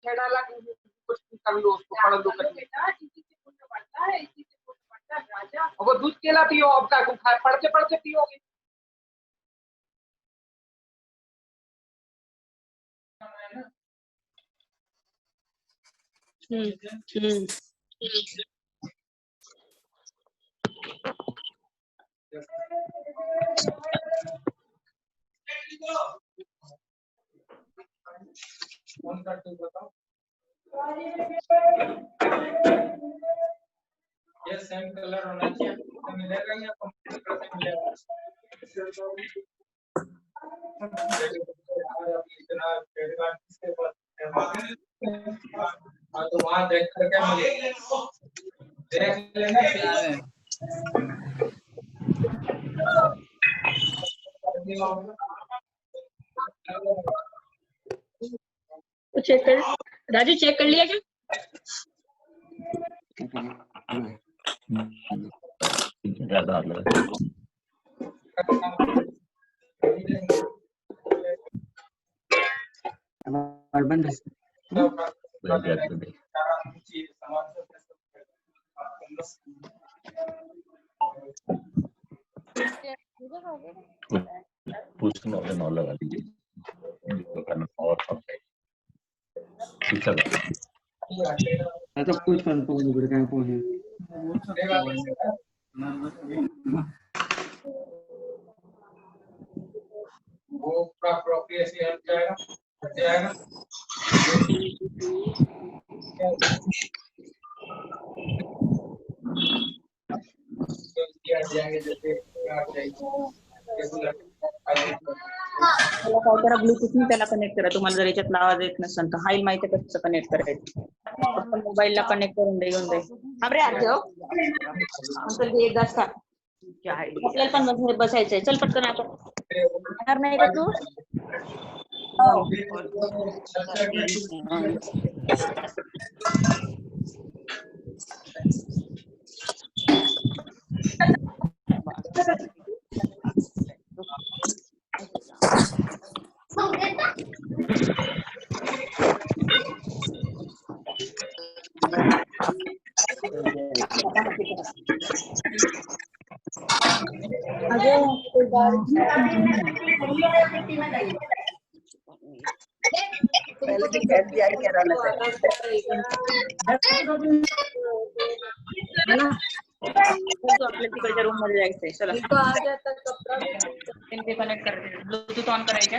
छह डाला कुछ कर लो, उसको पढ़ लो बेटा, इसी से पुण्य बढ़ता है, इसी से पुण्य बढ़ता है राजा। और वो दूध केला पियो, अब का खाए, पढ़ते पढ़ते पियोगे। कौन सा टू बताओ? ये सेम कलर होना चाहिए, तो मिलेगा या कंप्यूटर से मिलेगा? हाँ तो वहाँ देख कर क्या मिलेगा, देख लेंगे। चेक कर राजू, चेक कर लिया क्या? पूछना और लगा दीजिए और तो कुछ कर पाऊंगी बड़े काम को है वो प्रॉपर्टी से हट जाएगा, ब्लूटूथ मी त्याला कनेक्ट करा. तुम्हाला जर याच्यात आवाज येत नसेल तर हाईल माहिती कसं कनेक्ट करायचं. फक्त मोबाईलला कनेक्ट करून दे, येऊन दे. अरे आज चल एक दास का आपल्याला पण मध्ये बसायचंय. चल पटकन आता येणार नाही का तू? आपल्या तिकडच्या रूम मध्ये जायचंय. चला कनेक्ट कर, ब्लूटूथ ऑन करायचं.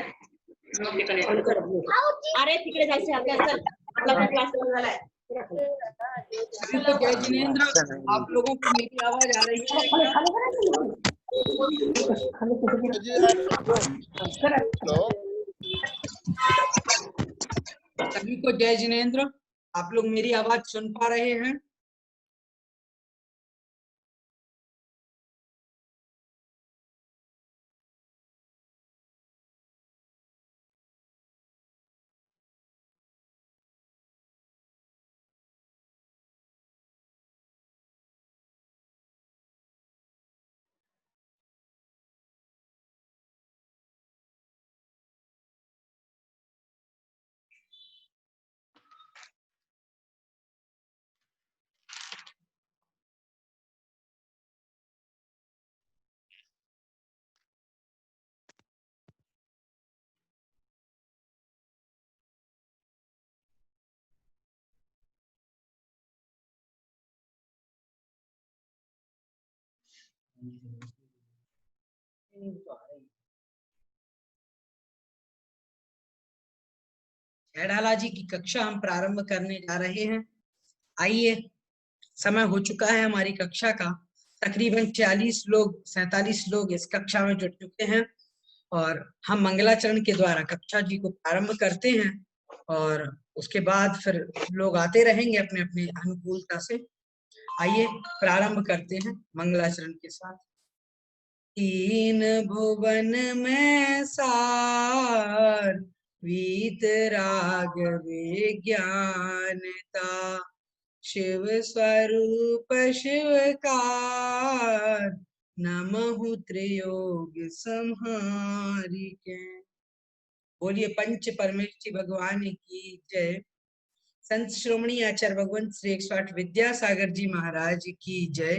अरे तिकडे जायचंय आपल्याला. चल आपला क्लास चालू झालाय. तो जय जिनेंद्र, आप लोगों को मेरी आवाज आ रही है? सभी को जय जिनेंद्र, आप लोग मेरी आवाज सुन पा रहे हैं? जयढाला जी की कक्षा हम प्रारंभ करने जा रहे हैं। आइए, समय हो चुका है हमारी कक्षा का। तकरीबन 47 लोग इस कक्षा में जुट चुके हैं और हम मंगलाचरण के द्वारा कक्षा जी को प्रारंभ करते हैं और उसके बाद फिर लोग आते रहेंगे अपने अपने अनुकूलता से। आइए प्रारंभ करते हैं मंगलाचरण के साथ। तीन भुवन में सार वीत राग विज्ञानता, शिव स्वरूप शिवकार, नमहु त्रियोग संहारिके। बोलिए पंच परमेष्टि भगवान की जय। संत श्रोमणी आचार्य भगवंत श्री 108 विद्यासागर जी महाराज की जय।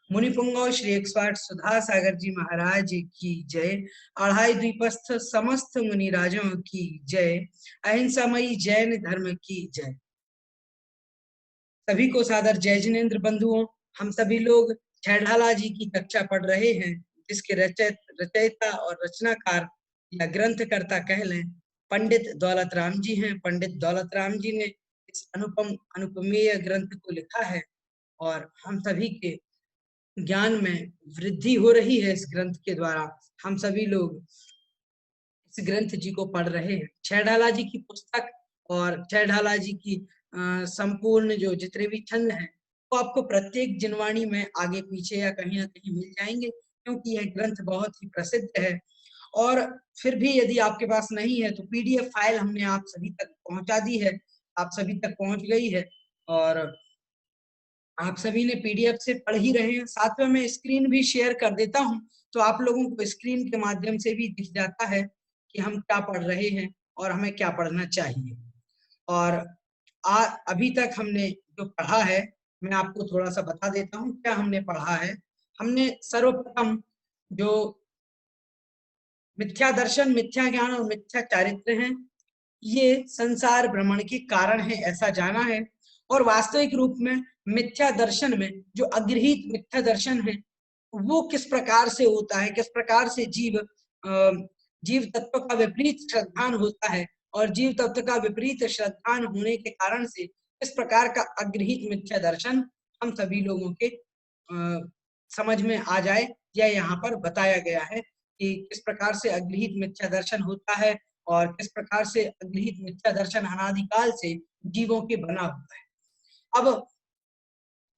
मुनिपुंगव श्री 108 सुधा सागर जी महाराज की जय। अढ़ाई द्वीपस्थ समस्त मुनिराजों की जय। अहिंसामयी जैन धर्म की जय। सभी को सादर जय जिनेन्द्र बंधुओं। हम सभी लोग छैढाला जी की कक्षा पढ़ रहे हैं, जिसके रचयिता और रचनाकार या ग्रंथकर्ता कह लें पंडित दौलत राम जी हैं। पंडित दौलत राम जी ने इस अनुपमेय ग्रंथ को लिखा है और हम सभी के ज्ञान में वृद्धि हो रही है इस ग्रंथ के द्वारा। हम सभी लोग इस ग्रंथ जी को पढ़ रहे हैं। छैढाला जी की पुस्तक और छैढाला जी की संपूर्ण जो जितने भी छंद हैं वो आपको प्रत्येक जिनवाणी में आगे पीछे या कहीं ना कहीं मिल जाएंगे, क्योंकि यह ग्रंथ बहुत ही प्रसिद्ध है। और फिर भी यदि आपके पास नहीं है तो पीडीएफ फाइल हमने आप सभी तक पहुंचा दी है, आप सभी तक पहुंच गई है और आप सभी ने पीडीएफ से पढ़ ही रहे हैं। साथ में मैं स्क्रीन भी शेयर कर देता हूं, तो आप लोगों को स्क्रीन के माध्यम से भी दिख जाता है कि हम क्या पढ़ रहे हैं और हमें क्या पढ़ना चाहिए। और अभी तक हमने जो पढ़ा है मैं आपको थोड़ा सा बता देता हूँ क्या हमने पढ़ा है। हमने सर्वप्रथम जो मिथ्या दर्शन, मिथ्या ज्ञान और मिथ्या चारित्र हैं, ये संसार भ्रमण के कारण है ऐसा जाना है। और वास्तविक रूप में मिथ्या दर्शन में जो अग्रहित मिथ्या दर्शन है वो किस प्रकार से होता है, किस प्रकार से जीव तत्व का विपरीत श्रद्धान होता है और जीव तत्व का विपरीत श्रद्धान होने के कारण से इस प्रकार का अग्रहित मिथ्या दर्शन हम सभी लोगों के समझ में आ जाए, यह यहाँ पर बताया गया है कि किस प्रकार से अग्रहित मिथ्या दर्शन होता है और किस प्रकार से अग्रहित मिथ्या दर्शन अनादिकाल से जीवों के बना हुआ है। अब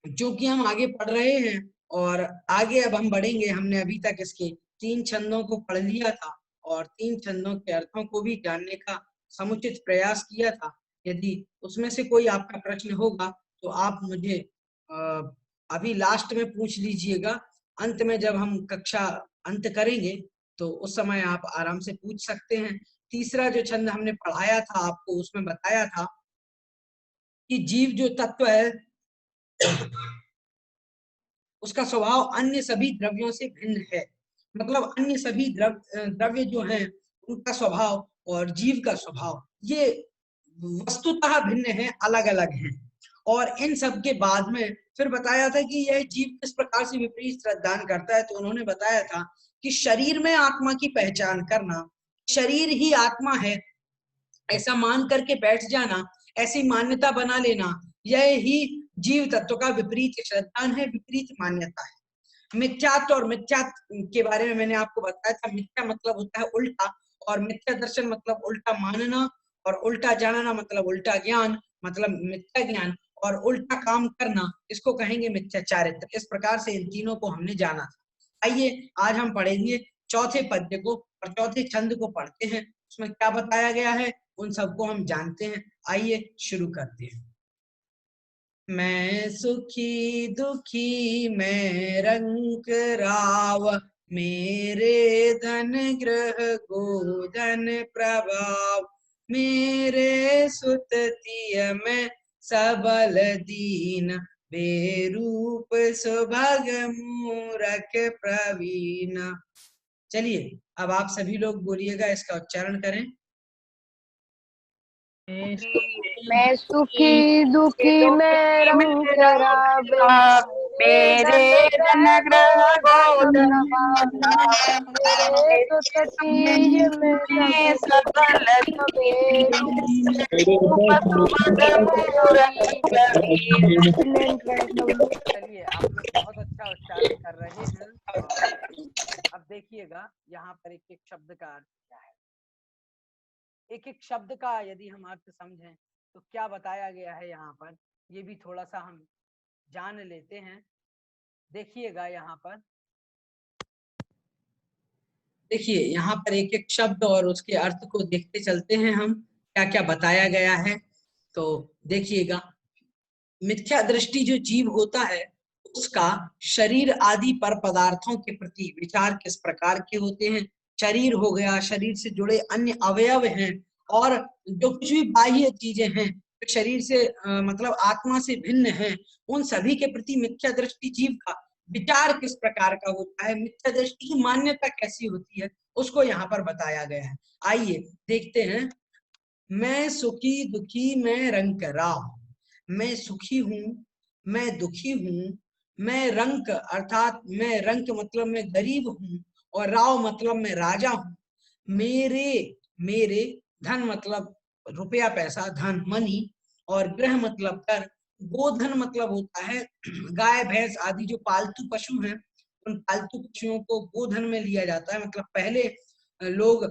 जो कि हम आगे पढ़ रहे हैं और आगे अब हम बढ़ेंगे। हमने अभी तक इसके 3 छंदों को पढ़ लिया था और 3 छंदों के अर्थों को भी जानने का समुचित प्रयास किया था। यदि उसमें से कोई आपका प्रश्न होगा तो आप मुझे अभी लास्ट में पूछ लीजिएगा। अंत में जब हम कक्षा अंत करेंगे तो उस समय आप आराम से पूछ सकते हैं। तीसरा जो छंद हमने पढ़ाया था आपको, उसमें बताया था कि जीव जो तत्व है उसका स्वभाव अन्य सभी द्रव्यों से भिन्न है। मतलब अन्य सभी द्रव्य जो हैं उनका स्वभाव और जीव का स्वभाव ये वस्तुतः भिन्न है, अलग अलग हैं। और इन सब के बाद में फिर बताया था कि यह जीव किस प्रकार से विपरीत श्रद्धान करता है। तो उन्होंने बताया था कि शरीर में आत्मा की पहचान करना, शरीर ही आत्मा है ऐसा मान करके बैठ जाना, ऐसी मान्यता बना लेना, यह ही जीव तत्व का विपरीत श्रद्धान है, विपरीत मान्यता है। मिथ्यात्व और मिथ्या के बारे में मैंने आपको बताया था। मिथ्या मतलब होता है उल्टा और मिथ्या दर्शन मतलब उल्टा मानना और उल्टा जानना मतलब उल्टा ज्ञान, मतलब मिथ्या ज्ञान और उल्टा काम करना, इसको कहेंगे मिथ्या चारित्र। इस प्रकार से इन तीनों को हमने जाना था। आइए आज हम पढ़ेंगे चौथे पद्य को और चौथे छंद को पढ़ते हैं। उसमें क्या बताया गया है उन सबको हम जानते हैं। आइए शुरू करते हैं। मैं सुखी दुखी मैं रंक राव, मेरे धन ग्रह गोधन प्रभाव, मेरे सुततिय में सबल दीन, बेरूप सुभग मूरख प्रवीण। चलिए अब आप सभी लोग बोलिएगा, इसका उच्चारण करें। मैं सुखी दुखी मैं रंग रावे, मेरे धन ग्रह गोधन प्रभाव, मेरे सुततिय में सबल चलिए आप लोग बहुत अच्छा उच्चारण कर रहे हैं। अब देखिएगा यहाँ पर एक एक शब्द का अर्थ क्या है। एक एक शब्द का यदि हम अर्थ समझें तो क्या बताया गया है यहाँ पर, ये भी थोड़ा सा हम जान लेते हैं। देखिएगा यहाँ पर, देखिए यहाँ पर एक एक शब्द और उसके अर्थ को देखते चलते हैं हम क्या क्या बताया गया है। तो देखिएगा, मिथ्या दृष्टि जो जीव होता है उसका शरीर आदि पर पदार्थों के प्रति विचार किस प्रकार के होते हैं। शरीर हो गया, शरीर से जुड़े अन्य अवयव हैं और जो कुछ भी बाह्य चीजें हैं शरीर से मतलब आत्मा से भिन्न है, उन सभी के प्रति मिथ्या दृष्टि जीव का विचार किस प्रकार का होता है, मिथ्या दृष्टि की मान्यता कैसी होती है, उसको यहाँ पर बताया गया है। आइए देखते हैं। मैं सुखी दुखी मैं रंक राव, मैं सुखी हूँ, मैं दुखी हूँ, मैं रंक अर्थात मैं रंक मतलब मैं गरीब हूँ, और राव मतलब मैं राजा हूँ। मेरे मेरे धन मतलब रुपया पैसा, धन मनी, और गृह मतलब घर, गोधन मतलब होता है गाय भैंस आदि जो पालतू पशु हैं, उन पालतू पशुओं को गोधन में लिया जाता है। मतलब पहले लोग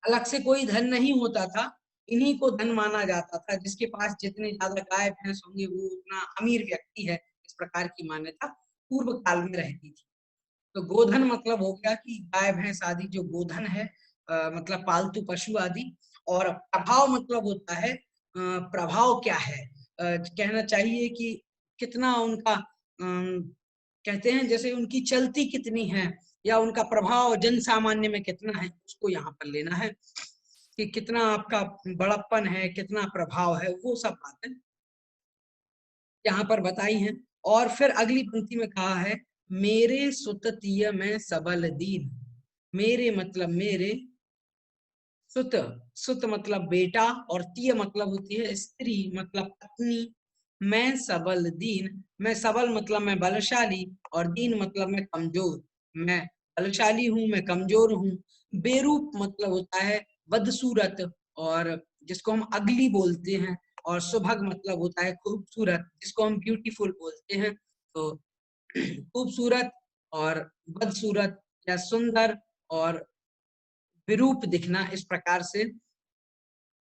अलग से कोई धन नहीं होता था, इन्हीं को धन माना जाता था। जिसके पास जितने ज्यादा गाय भैंस होंगे वो उतना अमीर व्यक्ति है, इस प्रकार की मान्यता पूर्व काल में रहती थी। तो गोधन मतलब हो गया कि गाय भैंस आदि जो गोधन है, मतलब पालतू पशु आदि। और प्रभाव मतलब होता है प्रभाव क्या है, कहना चाहिए कि कितना उनका कहते हैं जैसे उनकी चलती कितनी है, या उनका प्रभाव जन सामान्य में कितना है, उसको यहाँ पर लेना है कि कितना आपका बड़प्पन है, कितना प्रभाव है, वो सब बातें यहाँ पर बताई हैं। और फिर अगली पंक्ति में कहा है, मेरे सुत तिय में सबल दीन, मेरे मतलब मेरे, सुत सुत मतलब बेटा, और तिय मतलब होती है स्त्री मतलब पत्नी, मैं सबल दीन, मैं सबल मतलब मैं बलशाली, और दीन मतलब मैं कमजोर। मैं बलशाली हूँ, मैं कमजोर हूँ। बेरूप मतलब होता है बदसूरत, और जिसको हम अगली बोलते हैं। और सुभग मतलब होता है खूबसूरत, जिसको हम ब्यूटीफुल बोलते हैं। तो खूबसूरत और बदसूरत या सुंदर और विरूप दिखना, इस प्रकार से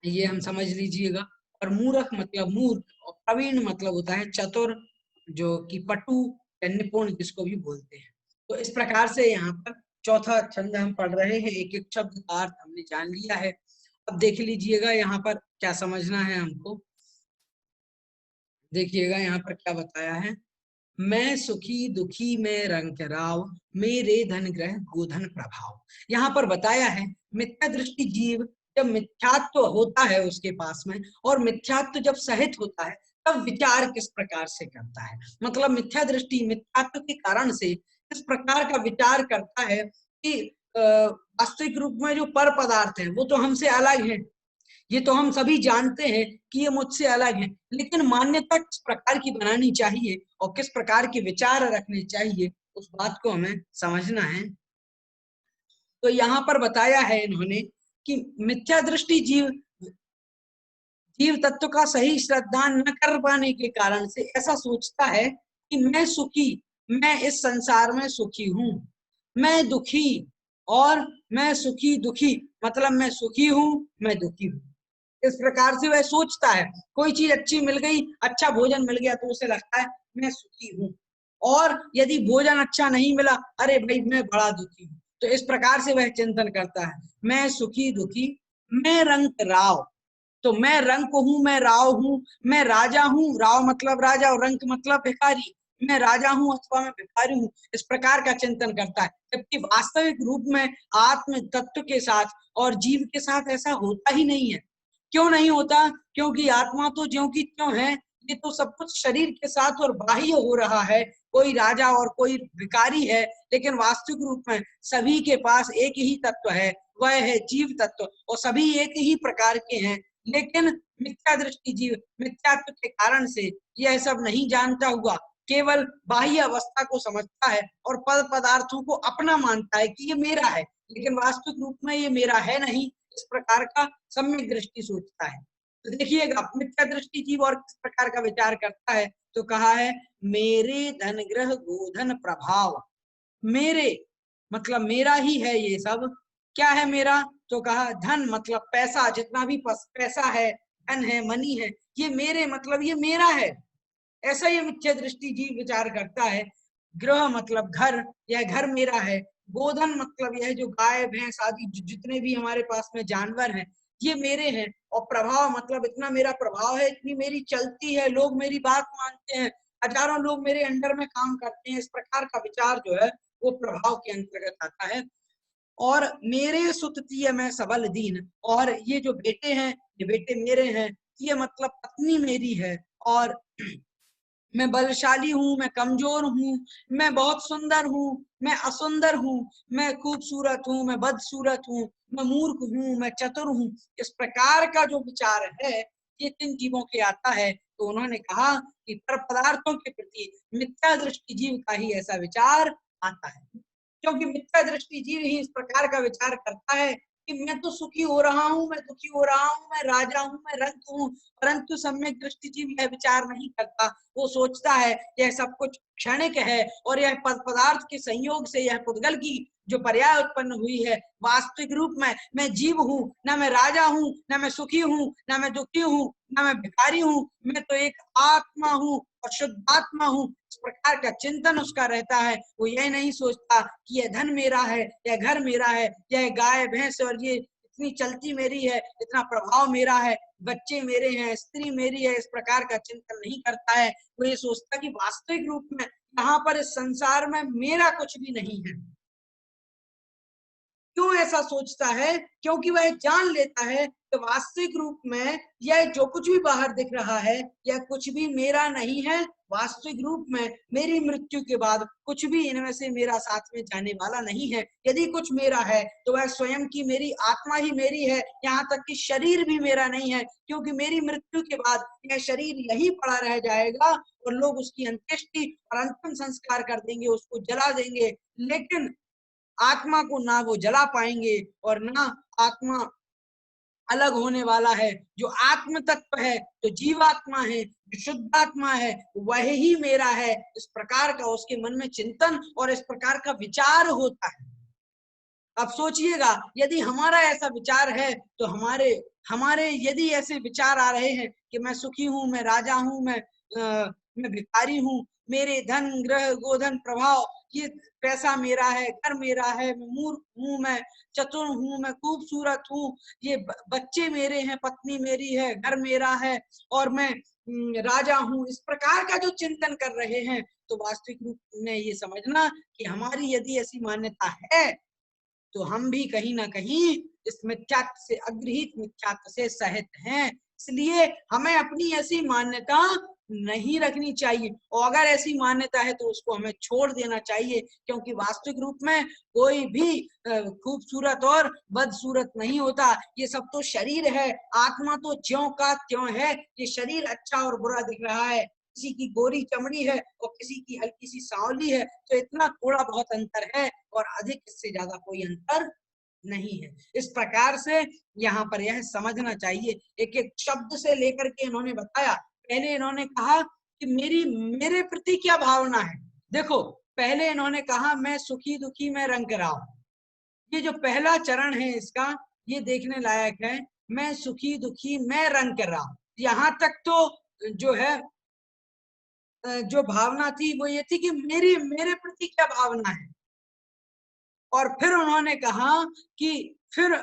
ये हम समझ लीजिएगा। और मूर्ख मतलब मूर्ख, और प्रवीण मतलब होता है चतुर, जो कि पटु या निपुण जिसको भी बोलते हैं। तो इस प्रकार से यहाँ पर चौथा छंद हम पढ़ रहे हैं, एक एक शब्द का अर्थ हमने जान लिया है। अब देख लीजिएगा यहाँ पर क्या समझना है हमको। देखिएगा यहाँ पर क्या बताया है, मैं सुखी दुखी मैं रंक राव, मेरे धन ग्रह गोधन प्रभाव। यहाँ पर बताया है मिथ्या दृष्टि जीव जब मिथ्यात्व होता है उसके पास में, और मिथ्यात्व जब सहित होता है तब विचार किस प्रकार से करता है। मतलब मिथ्या दृष्टि मिथ्यात्व के कारण से किस प्रकार का विचार करता है कि वास्तविक रूप में जो पर पदार्थ है वो तो हमसे अलग है, ये तो हम सभी जानते हैं कि ये मुझसे अलग है, लेकिन मान्यता किस प्रकार की बनानी चाहिए और किस प्रकार के विचार रखने चाहिए, उस बात को हमें समझना है। तो यहाँ पर बताया है इन्होंने कि मिथ्या दृष्टि जीव तत्व का सही श्रद्धान न कर पाने के कारण से ऐसा सोचता है कि मैं सुखी, मैं इस संसार में सुखी हूँ, मैं दुखी, और मैं सुखी दुखी मतलब मैं सुखी हूँ, मैं दुखी हूँ। इस प्रकार से वह सोचता है। कोई चीज अच्छी मिल गई, अच्छा भोजन मिल गया, तो उसे लगता है मैं सुखी हूँ। और यदि भोजन अच्छा नहीं मिला, अरे भाई मैं बड़ा दुखी हूँ। तो इस प्रकार से वह चिंतन करता है, मैं सुखी दुखी मैं रंक राव। तो मैं रंक हूँ, मैं राव हूँ, मैं राजा हूँ, राव मतलब राजा और रंक मतलब भिखारी, मैं राजा हूँ अथवा मैं भिखारी हूँ, इस प्रकार का चिंतन करता है। जबकि वास्तविक रूप में आत्म तत्व के साथ और जीव के साथ ऐसा होता ही नहीं है। क्यों नहीं होता? क्योंकि आत्मा तो ज्यों की त्यों है, ये तो सब कुछ शरीर के साथ और बाह्य हो रहा है। कोई राजा और कोई भिखारी है, लेकिन वास्तविक रूप में सभी के पास एक ही तत्व है, वह है जीव तत्व, और सभी एक ही प्रकार के हैं। लेकिन मिथ्या दृष्टि जीव मिथ्यात्व के कारण से यह सब नहीं जानता हुआ केवल बाह्य अवस्था को समझता है और पद पदार्थों को अपना मानता है कि ये मेरा है, लेकिन वास्तविक रूप में ये मेरा है नहीं। इस प्रकार का सम्यक दृष्टि सोचता है। तो देखिएगा मिथ्या दृष्टि जीव और किस प्रकार का विचार करता है। तो कहा है मेरे धन ग्रह गोधन प्रभाव, मेरे मतलब मेरा ही है ये सब। क्या है मेरा? तो कहा धन मतलब पैसा, जितना भी पैसा है, धन है, मनी है, ये मेरे मतलब ये मेरा है, ऐसा ये मिथ्या दृष्टि जीव विचार करता है। गृह मतलब घर, यह घर मेरा है। गोधन मतलब यह जो गाय भैंस आदि जितने भी हमारे पास में जानवर हैं, ये मेरे हैं। और प्रभाव मतलब इतना मेरा प्रभाव है, इतनी मेरी चलती है, लोग मेरी बात मानते हैं, हजारों लोग मेरे अंडर में काम करते हैं। इस प्रकार का विचार जो है वो प्रभाव के अंतर्गत आता है। और मेरे सुततीय में सबल दीन, और ये जो बेटे हैं ये बेटे मेरे हैं, ये मतलब पत्नी मेरी है, और मैं बलशाली हूँ, मैं कमजोर हूँ, मैं बहुत सुंदर हूँ, मैं असुंदर हूँ, मैं खूबसूरत हूँ, मैं बदसूरत हूँ, मैं मूर्ख हूँ, मैं चतुर हूँ। इस प्रकार का जो विचार है ये किन जीवों के आता है? तो उन्होंने कहा कि पर पदार्थों के प्रति मिथ्या दृष्टि जीव का ही ऐसा विचार आता है, क्योंकि मिथ्या दृष्टि जीव ही इस प्रकार का विचार करता है कि मैं तो सुखी हो रहा हूँ, मैं दुखी हो रहा हूँ, मैं राजा हूँ, मैं रंक हूँ। परंतु सम्यक दृष्टि जीव यह विचार नहीं करता। वो सोचता है यह सब कुछ क्षणिक है और यह पदार्थ के संयोग से यह पुद्गल की जो पर्याय उत्पन्न हुई है, वास्तविक रूप में मैं जीव हूँ, ना मैं राजा हूँ, ना मैं सुखी हूँ, ना मैं दुखी हूँ, ना मैं भिखारी हूँ, मैं तो एक आत्मा हूँ और शुद्धात्मा हूँ। इस प्रकार का चिंतन उसका रहता है। वो यह नहीं सोचता कि यह धन मेरा है, यह घर मेरा है, यह गाय भैंस और ये इतनी चलती मेरी है, इतना प्रभाव मेरा है, बच्चे मेरे हैं, स्त्री मेरी है। इस प्रकार का चिंतन नहीं करता है। वो ये सोचता कि वास्तविक रूप में यहाँ पर इस संसार में मेरा कुछ भी नहीं है। क्यों ऐसा सोचता है? क्योंकि वह जान लेता है कि वास्तविक रूप में यह जो कुछ भी बाहर दिख रहा है यह कुछ भी मेरा नहीं है। वास्तविक रूप में मेरी मृत्यु के बाद कुछ भी इनमें से मेरा साथ में जाने वाला नहीं है। यदि कुछ मेरा है तो वह स्वयं की मेरी आत्मा ही मेरी है, यहाँ तक कि शरीर भी मेरा नहीं है, क्योंकि मेरी मृत्यु के बाद यह शरीर यही पड़ा रह जाएगा और लोग उसकी अंत्येष्टि और अंतिम संस्कार कर देंगे, उसको जला देंगे। लेकिन आत्मा को ना वो जला पाएंगे और ना आत्मा अलग होने वाला है। जो आत्म तत्व है, जो जीवात्मा है, जो शुद्धात्मा है, वह ही मेरा है। इस प्रकार का उसके मन में चिंतन और इस प्रकार का विचार होता है। अब सोचिएगा, यदि हमारा ऐसा विचार है तो हमारे हमारे यदि ऐसे विचार आ रहे हैं कि मैं सुखी हूँ, मैं राजा हूँ, मैं भिखारी हूँ, मेरे धन ग्रह गोधन प्रभाव, ये पैसा मेरा है, घर मेरा है, मैं मूर्ख हूँ, मैं चतुर हूँ, मैं खूबसूरत हूँ, ये बच्चे मेरे हैं, पत्नी मेरी है, घर मेरा है और मैं राजा हूँ। इस प्रकार का जो चिंतन कर रहे हैं, तो वास्तविक रूप में ये समझना कि हमारी यदि ऐसी मान्यता है तो हम भी कहीं ना कहीं इस मिथ्यात्व से, अग्रहित मिथ्यात्व से सहित हैं। इसलिए हमें अपनी ऐसी मान्यता नहीं रखनी चाहिए, और अगर ऐसी मान्यता है तो उसको हमें छोड़ देना चाहिए, क्योंकि वास्तविक रूप में कोई भी खूबसूरत और बदसूरत नहीं होता। ये सब तो शरीर है, आत्मा तो ज्यों का त्यों है। ये शरीर अच्छा और बुरा दिख रहा है, किसी की गोरी चमड़ी है और किसी की हल्की सी सांवली है, तो इतना थोड़ा बहुत अंतर है और अधिक इससे ज्यादा कोई अंतर नहीं है। इस प्रकार से यहाँ पर यह समझना चाहिए। एक एक शब्द से लेकर के इन्होंने बताया। पहले इन्होंने कहा कि मेरे प्रति क्या भावना है। देखो, पहले इन्होंने कहा मैं सुखी दुखी मैं रंग रहा हूं। ये जो पहला चरण है इसका, ये देखने लायक है। मैं सुखी दुखी मैं रंग कर रहा हूं। यहाँ तक तो जो है जो भावना थी वो ये थी कि मेरे प्रति क्या भावना है। और फिर उन्होंने कहा कि फिर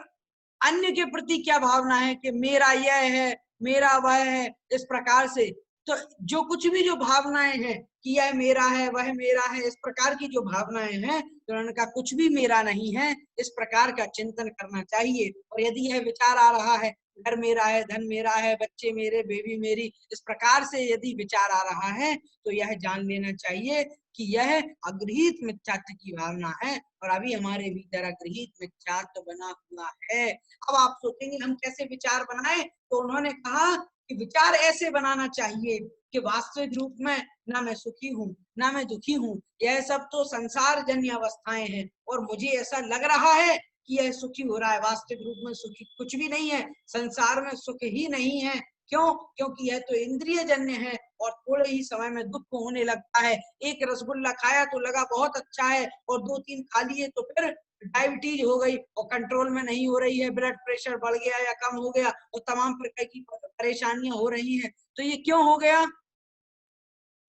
अन्य के प्रति क्या भावना है कि मेरा यह है, मेरा वह है। इस प्रकार से तो जो कुछ भी जो भावनाएं हैं कि यह मेरा है, वह मेरा है, इस प्रकार की जो भावनाएं हैं, तो उन्होंने कहा कुछ भी मेरा नहीं है। इस प्रकार का चिंतन करना चाहिए। और यदि यह विचार आ रहा है घर मेरा है, धन मेरा है, बच्चे मेरे, बेबी मेरी, इस प्रकार से यदि विचार आ रहा है तो यह जान लेना चाहिए कि यह अग्रहित मिथ्यात्व की भावना है और अभी हमारे भीतर अग्रहित मिथ्यात्व बना हुआ है। अब आप सोचेंगे हम कैसे विचार बनाएं, तो उन्होंने कहा कि विचार ऐसे बनाना चाहिए कि वास्तविक रूप में ना मैं सुखी हूँ ना मैं दुखी हूँ, यह सब तो संसार जन्य अवस्थाएं हैं और मुझे ऐसा लग रहा है कि यह सुखी हो रहा है। वास्तविक रूप में सुखी कुछ भी नहीं है, संसार में सुख ही नहीं है। क्यों? क्योंकि यह तो इंद्रिय जन्य है और थोड़े ही समय में दुख होने लगता है। एक रसगुल्ला खाया तो लगा बहुत अच्छा है और 2-3 खा लिए तो फिर डायबिटीज हो गई और कंट्रोल में नहीं हो रही है, ब्लड प्रेशर बढ़ गया या कम हो गया और तमाम प्रकार की परेशानियां हो रही हैं। तो ये क्यों हो गया?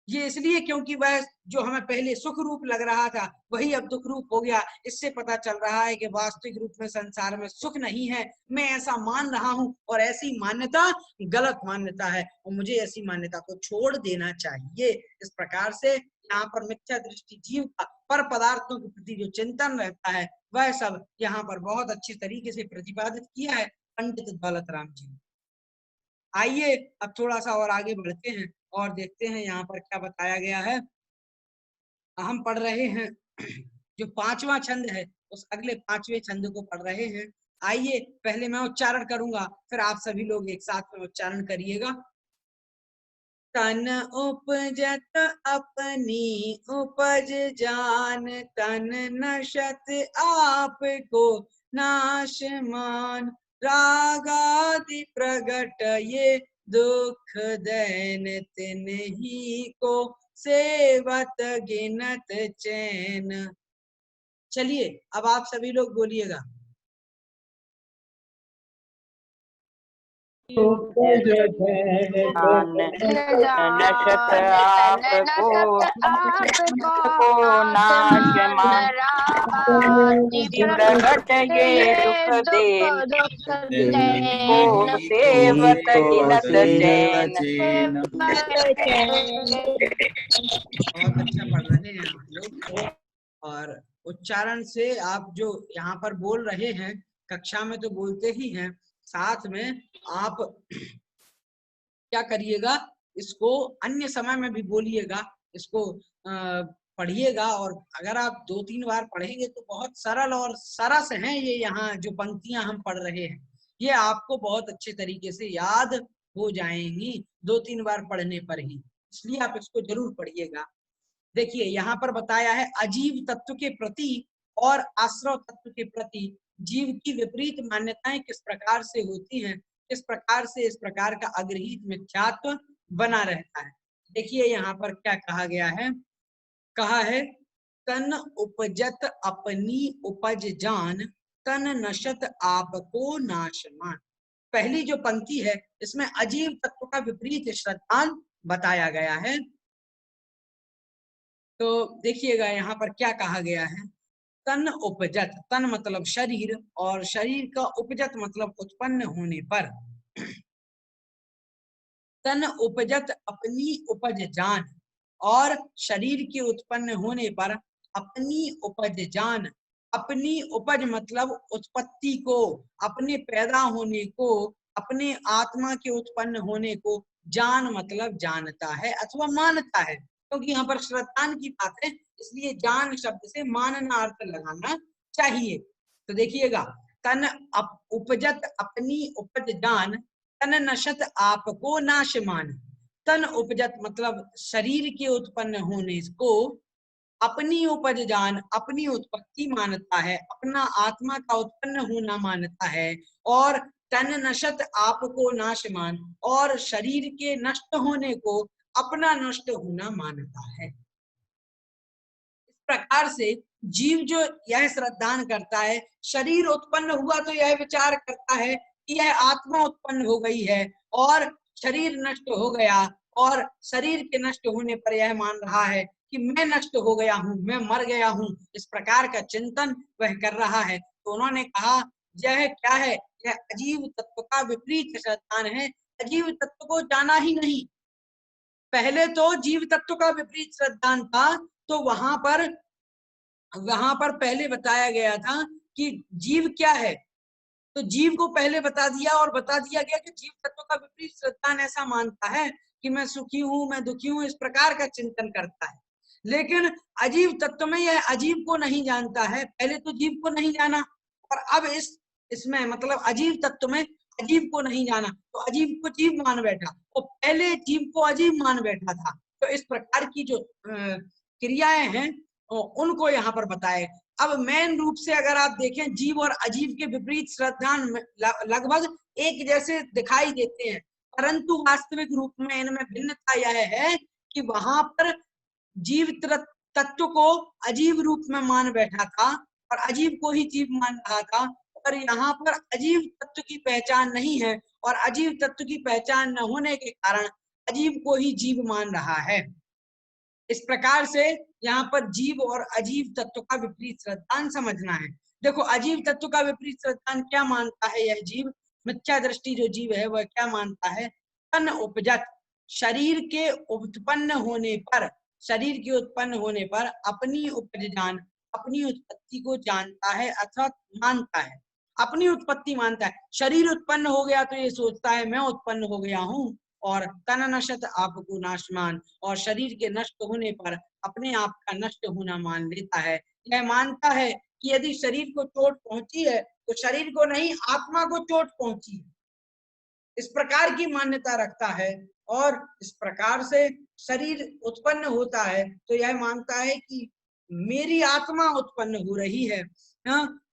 ये इसलिए क्योंकि वह जो हमें पहले सुख रूप लग रहा था वही अब दुख रूप हो गया। इससे पता चल रहा है कि वास्तविक रूप में संसार में सुख नहीं है। मैं ऐसा मान रहा हूं और ऐसी मान्यता गलत मान्यता है और मुझे ऐसी मान्यता को छोड़ देना चाहिए। इस प्रकार से यहाँ पर मिथ्या दृष्टि जीव का पर पदार्थों के प्रति जो चिंतन रहता है वह सब यहाँ पर बहुत अच्छी तरीके से प्रतिपादित किया है पंडित दौलत राम जी ने। आइए अब थोड़ा सा और आगे बढ़ते हैं और देखते हैं यहाँ पर क्या बताया गया है। हम पढ़ रहे हैं जो 5वां छंद है, उस अगले 5वें छंद को पढ़ रहे हैं। आइए पहले मैं उच्चारण करूंगा, फिर आप सभी लोग एक साथ में उच्चारण करिएगा। तन उपजत अपनी उपज जान, तन नशत आपको नाशमान, रागादि प्रगट ये दुख दैन, तिन्ही को सेवत गिनत चैन। चलिए अब आप सभी लोग बोलिएगा। प्रगट ये दुख देन, को सेवत गिनत चैन। बहुत अच्छा पढ़ रहे हैं आप लोग। और उच्चारण से आप जो यहाँ पर बोल रहे हैं, कक्षा में तो बोलते ही हैं, साथ में आप क्या करिएगा, इसको अन्य समय में भी बोलिएगा, इसको पढ़िएगा। और अगर आप 2-3 बार पढ़ेंगे तो बहुत सरल और सरस हैं ये यहाँ जो पंक्तियां हम पढ़ रहे हैं, ये आपको बहुत अच्छे तरीके से याद हो जाएंगी 2-3 बार पढ़ने पर ही, इसलिए आप इसको जरूर पढ़िएगा। देखिए यहाँ पर बताया है अजीव तत्व के प्रति और आश्रव तत्व के प्रति जीव की विपरीत मान्यताएं किस प्रकार से होती हैं, किस प्रकार से इस प्रकार का अग्रहित मिथ्यात्व बना रहता है। देखिए यहाँ पर क्या कहा गया है, कहा है तन उपजत अपनी उपज जान, तन नशत आपको नाशमान। पहली जो पंक्ति है इसमें अजीव तत्व का विपरीत श्रद्धान बताया गया है। तो देखिएगा यहाँ पर क्या कहा गया है, तन उपजत, तन मतलब शरीर और शरीर का उपजत मतलब उत्पन्न होने पर, तन उपजत अपनी उपज जान, और शरीर के उत्पन्न होने पर अपनी उपज जान, अपनी उपज मतलब उत्पत्ति को, अपने पैदा होने को, अपने आत्मा के उत्पन्न होने को जान मतलब जानता है अथवा मानता है, क्योंकि यहाँ पर श्रद्धान की बात है इसलिए जान शब्द से मानना अर्थ लगाना चाहिए। तो देखिएगा तन उपजत अपनी उपज जान, तन नशत आपको नाशमान। तन उपजत मतलब शरीर के उत्पन्न होने को, अपनी उपज जान अपनी उत्पत्ति मानता है, अपना आत्मा का उत्पन्न होना मानता है, और तन नशत आपको नाशमान, और शरीर के नष्ट होने को अपना नष्ट होना मानता है। इस प्रकार से जीव जो यह श्रद्धान करता है, शरीर उत्पन्न हुआ तो यह विचार करता है कि यह आत्मा उत्पन्न हो गई है और शरीर नष्ट हो गया, और शरीर के नष्ट होने पर यह मान रहा है कि मैं नष्ट हो गया हूँ, मैं मर गया हूँ। इस प्रकार का चिंतन वह कर रहा है। तो उन्होंने कहा यह क्या है, यह अजीव तत्व का विपरीत श्रद्धान है, अजीव तत्व को जाना ही नहीं। पहले तो जीव तत्व का विपरीत श्रद्धान था, तो वहां पर पहले बताया गया था कि जीव क्या है, तो जीव को पहले बता दिया और बता दिया गया कि जीव तत्व का विपरीत श्रद्धान ऐसा मानता है कि मैं सुखी हूं, मैं दुखी हूं, इस प्रकार का चिंतन करता है। लेकिन अजीव तत्व में यह अजीव को नहीं जानता है, पहले तो जीव को नहीं जाना, और अब इसमें मतलब अजीव तत्व में अजीव को नहीं जाना, तो अजीव को जीव मान बैठा, तो पहले जीव को अजीव मान बैठा था। तो इस प्रकार की जो क्रियाएं हैं उनको यहाँ पर बताए। अब मेन रूप से अगर आप देखें, जीव और अजीव के विपरीत श्रद्धान लगभग एक जैसे दिखाई देते हैं, परंतु वास्तविक रूप में इनमें भिन्नता यह है कि वहां पर जीव तत्व को अजीव रूप में मान बैठा था और अजीव को ही जीव मान रहा था, और यहाँ पर अजीव तत्व की पहचान नहीं है, और अजीव तत्व की पहचान न होने के कारण अजीव को ही जीव मान रहा है। इस प्रकार से यहाँ पर जीव और अजीव तत्व का विपरीत श्रद्धान समझना है। देखो अजीव तत्व का विपरीत श्रद्धान क्या मानता है, यह जीव मिथ्या दृष्टि जो जीव है वह क्या मानता है, तन उपजत, शरीर के उत्पन्न होने पर, शरीर के उत्पन्न होने पर अपनी उपज जान, अपनी उत्पत्ति को जानता है अथवा मानता है। अपनी उत्पत्ति मानता है। शरीर उत्पन्न हो गया तो ये सोचता है मैं उत्पन्न हो गया हूँ, और तन नशत आपको नाशमान, और शरीर के नष्ट होने पर अपने आप का नष्ट होना मान लेता है। यह मानता है कि यदि शरीर को चोट पहुंची है तो शरीर को नहीं, आत्मा को चोट पहुंची है, इस प्रकार की मान्यता रखता है। और इस प्रकार से शरीर उत्पन्न होता है तो यह मानता है कि मेरी आत्मा उत्पन्न हो रही है।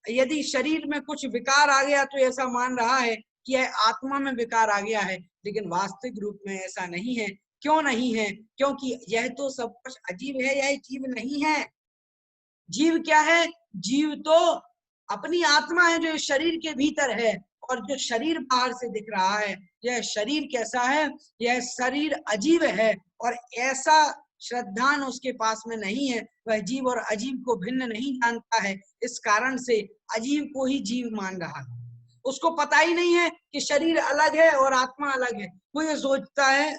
यदि शरीर में कुछ विकार आ गया तो ऐसा मान रहा है कि यह आत्मा में विकार आ गया है, लेकिन वास्तविक रूप में ऐसा नहीं है। क्यों नहीं है? क्योंकि यह तो सब कुछ अजीब है, यह जीव नहीं है। जीव क्या है? जीव तो अपनी आत्मा है जो शरीर के भीतर है, और जो शरीर बाहर से दिख रहा है, यह शरीर कैसा है? यह शरीर अजीब है, और ऐसा श्रद्धान उसके पास में नहीं है। वह जीव और अजीब को भिन्न नहीं जानता है, इस कारण से अजीब को ही जीव मान रहा है। उसको पता ही नहीं है कि शरीर अलग है और आत्मा अलग है। वो ये सोचता है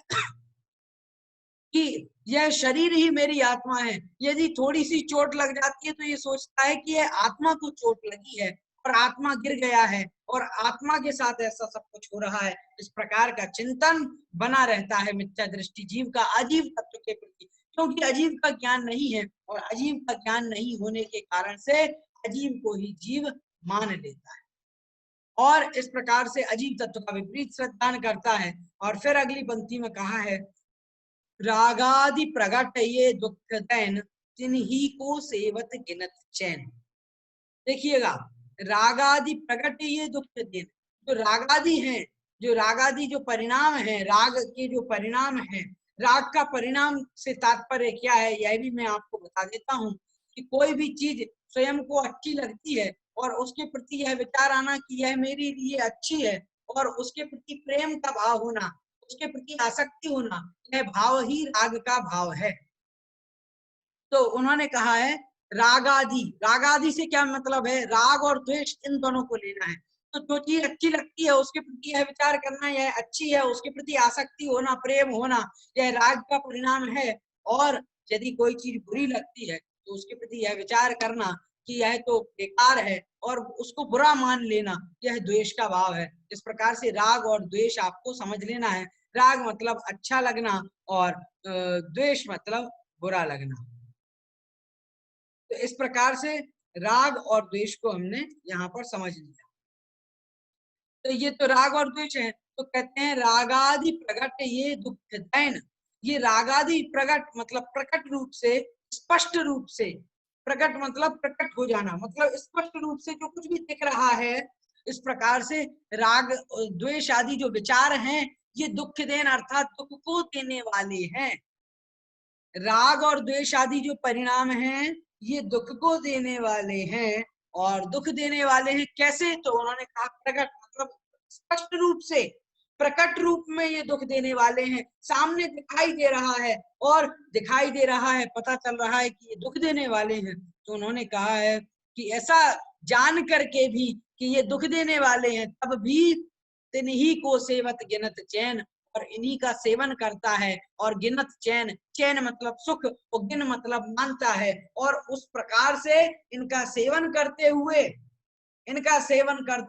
कि यह शरीर ही मेरी आत्मा है। यदि थोड़ी सी चोट लग जाती है तो ये सोचता है कि यह आत्मा को चोट लगी है और आत्मा गिर गया है, और आत्मा के साथ ऐसा सब कुछ हो रहा है। इस प्रकार का चिंतन बना रहता है मिथ्या दृष्टि जीव का अजीव तत्व के प्रति, क्योंकि अजीव का ज्ञान नहीं है, और अजीव का ज्ञान नहीं होने के कारण से अजीव को ही जीव मान लेता है, और इस प्रकार से अजीव तत्व का विपरीत श्रद्धान करता है। और फिर अगली पंक्ति में कहा है, रागादि प्रगट ये दुख दैन तिन्ही को सेवत गिनत चैन। देखिएगा, रागादि प्रगट ये दुख देन, जो रागादि हैं, जो रागादि जो परिणाम है, राग के जो परिणाम है, राग का परिणाम से तात्पर्य क्या है यह भी मैं आपको बता देता हूँ कि कोई भी चीज स्वयं को अच्छी लगती है और उसके प्रति यह विचार आना कि यह मेरे लिए अच्छी है, और उसके प्रति प्रेम का भाव होना, उसके प्रति आसक्ति होना, यह भाव ही राग का भाव है। तो उन्होंने कहा है रागादि, रागादि से क्या मतलब है? राग और द्वेष इन दोनों को लेना है। तो जो चीज अच्छी लगती है उसके प्रति यह विचार करना यह अच्छी है, उसके प्रति आसक्ति होना, प्रेम होना, यह राग का परिणाम है। और यदि कोई चीज बुरी लगती है तो उसके प्रति यह विचार करना कि यह तो बेकार है और उसको बुरा मान लेना, यह द्वेष का भाव है। इस प्रकार से राग और द्वेष आपको समझ लेना है। राग मतलब अच्छा लगना और द्वेष मतलब बुरा लगना। तो इस प्रकार से राग और द्वेष को हमने यहाँ पर समझ लिया। तो ये तो राग और द्वेष है। तो कहते हैं रागादि प्रगट ये दुख दैन। ये रागादि प्रगट मतलब प्रकट रूप से, स्पष्ट रूप से, प्रकट मतलब प्रकट हो जाना, मतलब स्पष्ट रूप से जो कुछ भी दिख रहा है, इस प्रकार से राग द्वेष आदि जो विचार हैं ये दुख देन अर्थात दुख को देने वाले हैं। राग और द्वेष आदि जो परिणाम हैं ये दुख को देने वाले हैं, और दुख देने वाले हैं कैसे? तो उन्होंने कहा प्रकट मतलब स्पष्ट रूप से, प्रकट रूप में ये दुख देने वाले हैं, सामने दिखाई दे रहा है, और दिखाई दे रहा है, पता चल रहा है कि ये दुख देने वाले हैं। तो उन्होंने कहा है कि ऐसा जान करके भी कि ये दुख देने वाले हैं तब भी तिन्ही को सेवत गिनत चैन, और इन्हीं का सेवन करता है, और गिनत चैन, चैन मतलब सुख, और गिन मतलब मानता है, और उस प्रकार से इनका सेवन करते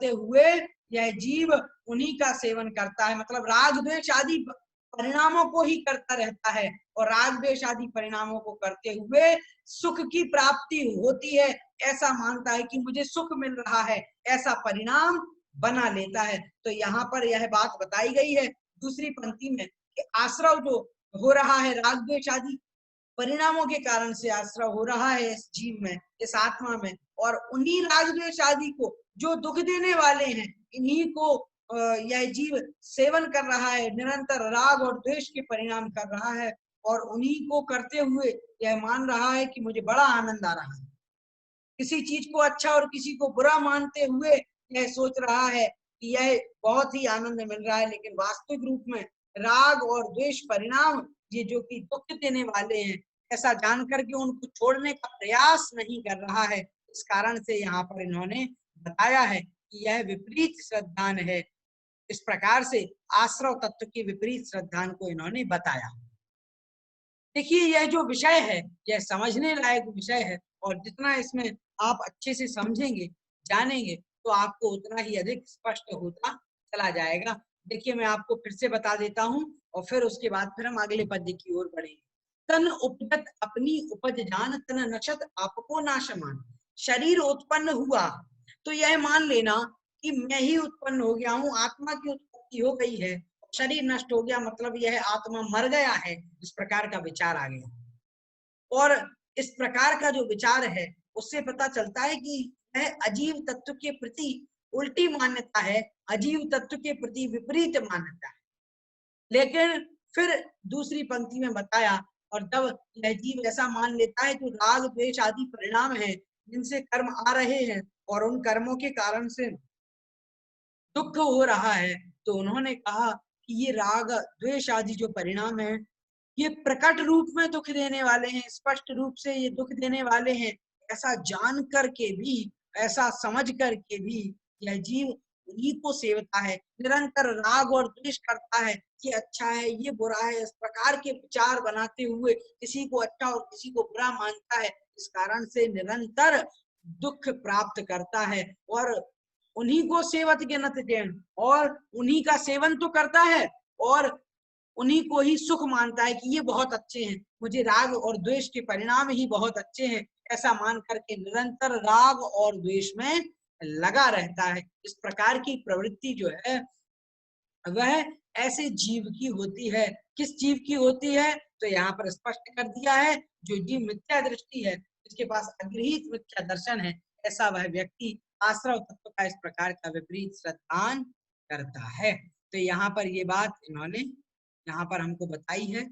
हुए यह जीव उन्हीं का सेवन करता है। मतलब राग द्वेष आदि परिणामों को ही करता रहता है, और राग द्वेष आदि परिणामों को करते हुए सुख की प्राप्ति होती है, ऐसा मानता है कि मुझे सुख मिल रहा है, ऐसा परिणाम बना लेता है। तो यहाँ पर यह बात बताई गई है दूसरी पंक्ति में कि आश्रव जो हो रहा है राग द्वेष आदि परिणामों के कारण से आश्रव हो रहा है इस जीव में, इस आत्मा में, और उन्हीं राग द्वेष आदि को जो दुख देने वाले हैं इन्हीं को यह जीव सेवन कर रहा है, निरंतर राग और द्वेष के परिणाम कर रहा है, और उन्हीं को करते हुए यह मान रहा है कि मुझे बड़ा आनंद आ रहा है। किसी चीज को अच्छा और किसी को बुरा मानते हुए यह सोच रहा है कि यह बहुत ही आनंद मिल रहा है, लेकिन वास्तविक रूप में राग और द्वेष परिणाम ये जो कि दुख देने वाले हैं, ऐसा जानकर के उनको छोड़ने का प्रयास नहीं कर रहा है। इस कारण से यहाँ पर इन्होंने बताया है कि यह विपरीत श्रद्धान है। इस प्रकार से आश्रव तत्व की विपरीत श्रद्धान को इन्होंने बताया। देखिए यह जो विषय है यह समझने लायक विषय है, और जितना इसमें आप अच्छे से समझेंगे, जानेंगे, तो आपको उतना ही अधिक स्पष्ट होता चला जाएगा। देखिए मैं आपको फिर से बता देता हूँ और फिर उसके बाद फिर हम अगले पद्य की ओर बढ़ेंगे। तन उपजत अपनी उपज जान, तन नशत आपको नाशमान। शरीर उत्पन्न हुआ तो यह मान लेना कि मैं ही उत्पन्न हो गया हूँ, आत्मा की उत्पत्ति हो गई है। शरीर नष्ट हो गया मतलब यह आत्मा मर गया है, इस प्रकार का विचार आ गया। और इस प्रकार का जो विचार है उससे पता चलता है कि यह अजीव तत्व के प्रति उल्टी मान्यता है, अजीव तत्व के प्रति विपरीत मान्यता है। लेकिन फिर दूसरी पंक्ति में बताया, और जब यह जीव ऐसा मान लेता है कि राग द्वेष आदि परिणाम है जिनसे कर्म आ रहे हैं और उन कर्मों के कारण से दुख हो रहा है, तो उन्होंने कहा कि ये राग द्वेष आदि जो परिणाम है ये प्रकट रूप में दुख देने वाले हैं, स्पष्ट रूप से ये दुख देने वाले हैं। ऐसा जान करके भी, ऐसा समझ करके भी यह जीव उन्हीं को सेवता है, निरंतर राग और द्वेष करता है कि अच्छा है ये बुरा है, इस प्रकार के विचार बनाते हुए किसी को अच्छा और किसी को बुरा मानता है। इस कारण से निरंतर दुख प्राप्त करता है और उन्हीं को सेवत गिनत जैन, और उन्हीं का सेवन तो करता है और उन्हीं को ही सुख मानता है कि ये बहुत अच्छे हैं, मुझे राग और द्वेष के परिणाम ही बहुत अच्छे हैं, ऐसा मान करके निरंतर राग और द्वेष में लगा रहता है। इस प्रकार की प्रवृत्ति जो है वह ऐसे जीव की होती है। किस जीव की होती है? तो यहाँ पर स्पष्ट कर दिया है, जो जीव मिथ्या दृष्टि है, जिसके पास अग्रहित मिथ्या दर्शन है, ऐसा वह व्यक्ति आश्रव तत्व का इस प्रकार का विपरीत श्रद्धान करता है। तो यहाँ पर ये बात इन्होंने यहाँ पर हमको बताई है।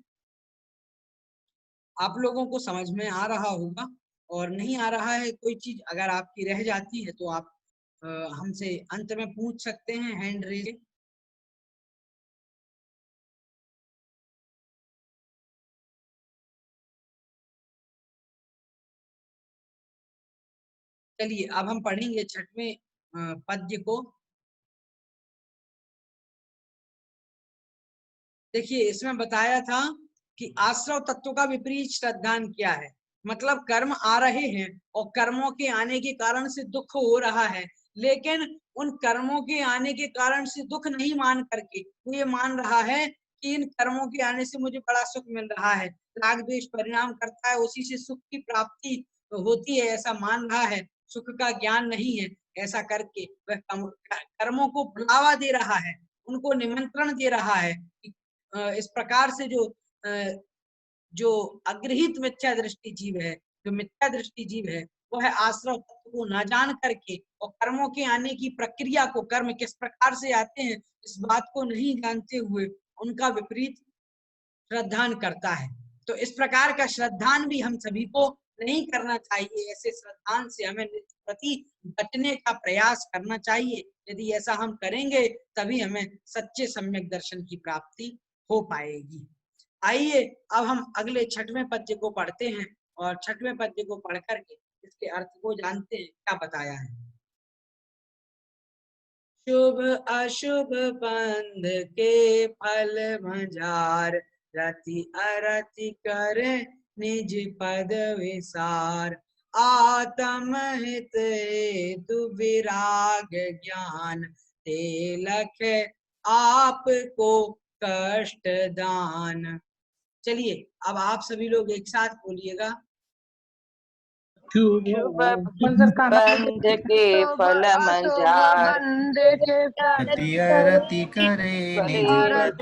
आप लोगों को समझ में आ रहा होगा, और नहीं आ रहा है कोई चीज अगर आपकी रह जाती है तो आप हमसे अंत में पूछ सकते हैं हैंड रेज। चलिए अब हम पढ़ेंगे 6वें पद्य को। देखिए इसमें बताया था कि आश्रव तत्व का विपरीत श्रद्धान क्या है, मतलब कर्म आ रहे हैं और कर्मों के आने के कारण से दुख हो रहा है, लेकिन उन कर्मों के आने के कारण से दुख नहीं मान करके वो ये मान रहा है कि इन कर्मों के आने से मुझे बड़ा सुख मिल रहा है, राग द्वेष परिणाम करता है, उसी से सुख की प्राप्ति होती है, ऐसा मान रहा है। सुख का ज्ञान नहीं है, ऐसा करके वह कर्मों को बढ़ावा दे रहा है, उनको निमंत्रण दे रहा है। इस प्रकार से जो अग्रहित मिथ्या दृष्टि जीव है, जो मिथ्या दृष्टि जीव है, वह आश्रव तत्व को न जान करके और कर्मों के आने की प्रक्रिया को, कर्म किस प्रकार से आते हैं इस बात को नहीं जानते हुए उनका विपरीत श्रद्धान करता है। तो इस प्रकार का श्रद्धान भी हम सभी को नहीं करना चाहिए। ऐसे श्रद्धान से हमें प्रति बचने का प्रयास करना चाहिए। यदि ऐसा हम करेंगे तभी हमें सच्चे सम्यक दर्शन की प्राप्ति हो पाएगी। आइए अब हम अगले 6वें पद्य को पढ़ते हैं और 6वें पद्य को पढ़ करके इसके अर्थ को जानते हैं क्या बताया है। शुभ अशुभ बंध के फल मझार, रति अरति करे निज पद विसार। आत्म हित हेतु विराग ज्ञान, ते लख आपको कष्ट दान। चलिए अब आप सभी लोग एक साथ बोलिएगा। शुभ बंध के फल मंझार, रति अरति करे निज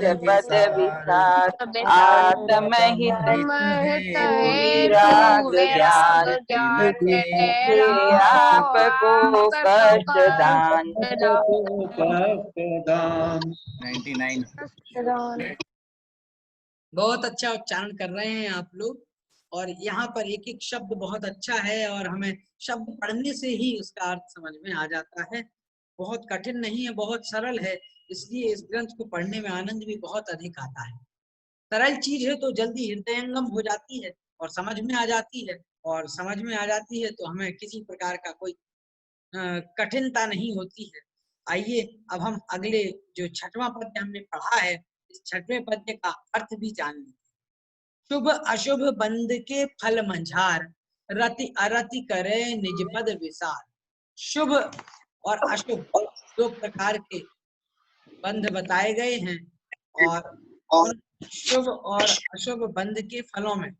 पद विसार। विसार। आत्महित विराग ज्ञान, ते आपको कष्ट दान। 99। बहुत अच्छा उच्चारण कर रहे हैं आप लोग, और यहाँ पर एक एक शब्द बहुत अच्छा है और हमें शब्द पढ़ने से ही उसका अर्थ समझ में आ जाता है। बहुत कठिन नहीं है, बहुत सरल है, इसलिए इस ग्रंथ को पढ़ने में आनंद भी बहुत अधिक आता है। सरल चीज है तो जल्दी हृदयंगम हो जाती है और समझ में आ जाती है, और समझ में आ जाती है तो हमें किसी प्रकार का कोई कठिनता नहीं होती है। आइए अब हम अगले जो 6वां पद्य हमने पढ़ा है, इस 6वें पद्य का अर्थ भी जान लें। शुभ अशुभ बंध के फल मंझार, रति अरति करे निज पद विसार। शुभ और अशुभ, दो प्रकार के बंध बताए गए हैं। और उन शुभ और अशुभ बंध के फलों में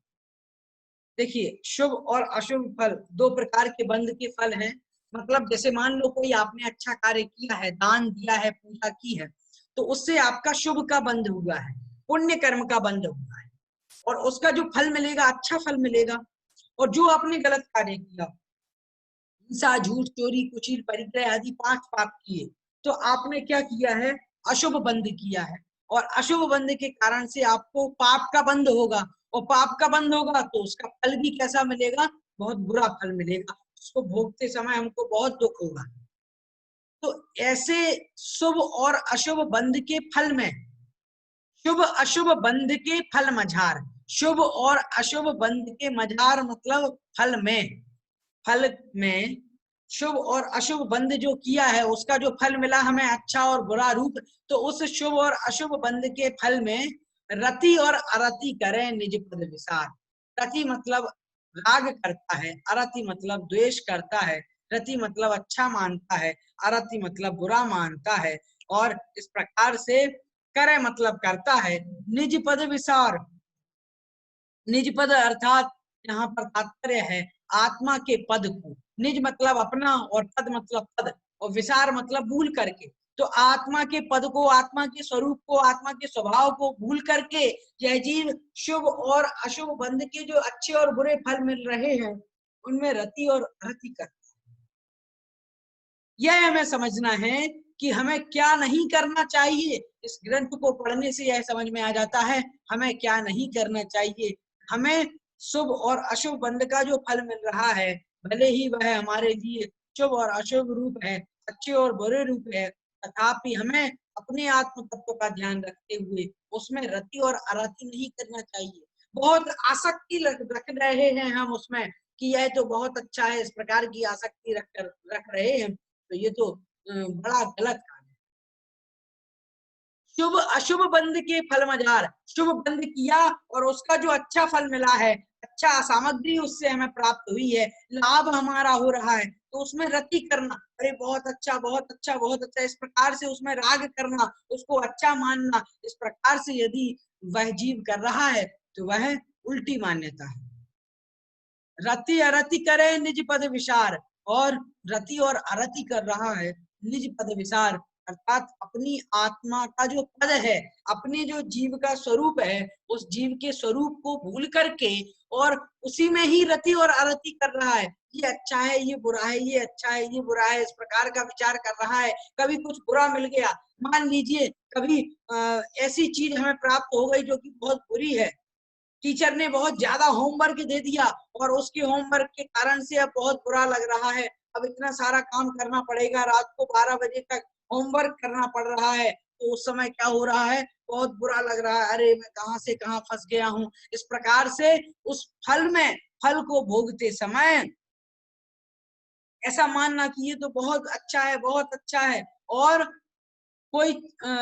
देखिए, शुभ और अशुभ फल, दो प्रकार के बंध के फल हैं। मतलब जैसे मान लो कोई आपने अच्छा कार्य किया है, दान दिया है, पूजा की है, तो उससे आपका शुभ का बंध हुआ है, पुण्य कर्म का बंध हुआ है, और उसका जो फल मिलेगा अच्छा फल मिलेगा। और जो आपने गलत कार्य किया, हिंसा, झूठ, चोरी, कुचिल, परिग्रह आदि 5 पाप किए, तो आपने क्या किया है, अशुभ बंध किया है। और अशुभ बंध के कारण से आपको पाप का बंध होगा, और पाप का बंध होगा तो उसका फल भी कैसा मिलेगा, बहुत बुरा फल मिलेगा, उसको भोगते समय हमको बहुत दुख होगा। तो ऐसे शुभ और अशुभ बंध के फल में, शुभ अशुभ बंध के फल मझार, शुभ और अशुभ बंध के मझार मतलब फल में शुभ और अशुभ बंध जो किया है उसका जो फल मिला हमें अच्छा और बुरा रूप, तो उस शुभ और अशुभ बंध के फल में रति और अरति करें निज पद विसार। रति मतलब राग करता है, अरति मतलब द्वेष करता है, रति मतलब अच्छा मानता है, अरति मतलब बुरा मानता है। और इस प्रकार से करे मतलब करता है, निज पद विसार। निज पद अर्थात यहाँ पर तात्पर्य है आत्मा के पद को। निज मतलब अपना और पद मतलब पद, और विसार मतलब भूल करके। तो आत्मा के पद को, आत्मा के स्वरूप को, आत्मा के स्वभाव को भूल करके यह जीव शुभ और अशुभ बंध के जो अच्छे और बुरे फल मिल रहे हैं उनमें रति और अरति करता है। यह हमें समझना है कि हमें क्या नहीं करना चाहिए। इस ग्रंथ को पढ़ने से यह समझ में आ जाता है हमें क्या नहीं करना चाहिए। हमें शुभ और अशुभ बंध का जो फल मिल रहा है, भले ही वह हमारे लिए शुभ और अशुभ रूप है, अच्छे और बुरे रूप है, तथापि हमें अपने आत्म तत्व का ध्यान रखते हुए उसमें रति और अरति नहीं करना चाहिए। बहुत आसक्ति रख रहे हैं हम उसमें कि यह तो बहुत अच्छा है, इस प्रकार की आसक्ति रख रहे हैं, तो ये तो बड़ा गलत काम है। शुभ अशुभ बंध के फल मझार, शुभ बंध किया और उसका जो अच्छा फल मिला है, अच्छा सामग्री उससे हमें प्राप्त हुई है, लाभ हमारा हो रहा है, तो उसमें रति करना, अरे बहुत अच्छा बहुत अच्छा बहुत अच्छा, इस प्रकार से उसमें राग करना, उसको अच्छा मानना, इस प्रकार से यदि वह जीव कर रहा है तो वह उल्टी मान्यता है। रति अरति करे निज पद विचार, और रति और अरति कर रहा है निज पद विचार, अर्थात अपनी आत्मा का जो पद है, अपने जो जीव का स्वरूप है, उस जीव के स्वरूप को भूल करके और उसी में ही रति और अरति कर रहा है। ये अच्छा है, ये बुरा है, ये अच्छा है, ये बुरा है, इस प्रकार का विचार कर रहा है। कभी कुछ बुरा मिल गया, मान लीजिए कभी ऐसी चीज हमें प्राप्त हो गई जो कि बहुत बुरी है, टीचर ने बहुत ज्यादा होमवर्क दे दिया और उसके होमवर्क के कारण से अब बहुत बुरा लग रहा है, अब इतना सारा काम करना पड़ेगा, रात को 12 बजे तक होमवर्क करना पड़ रहा है, तो उस समय क्या हो रहा है, बहुत बुरा लग रहा है, अरे मैं कहां से कहां फंस गया हूं। इस प्रकार से उस फल में, फल को भोगते समय ऐसा मानना कि ये तो बहुत अच्छा है, बहुत अच्छा है। और कोई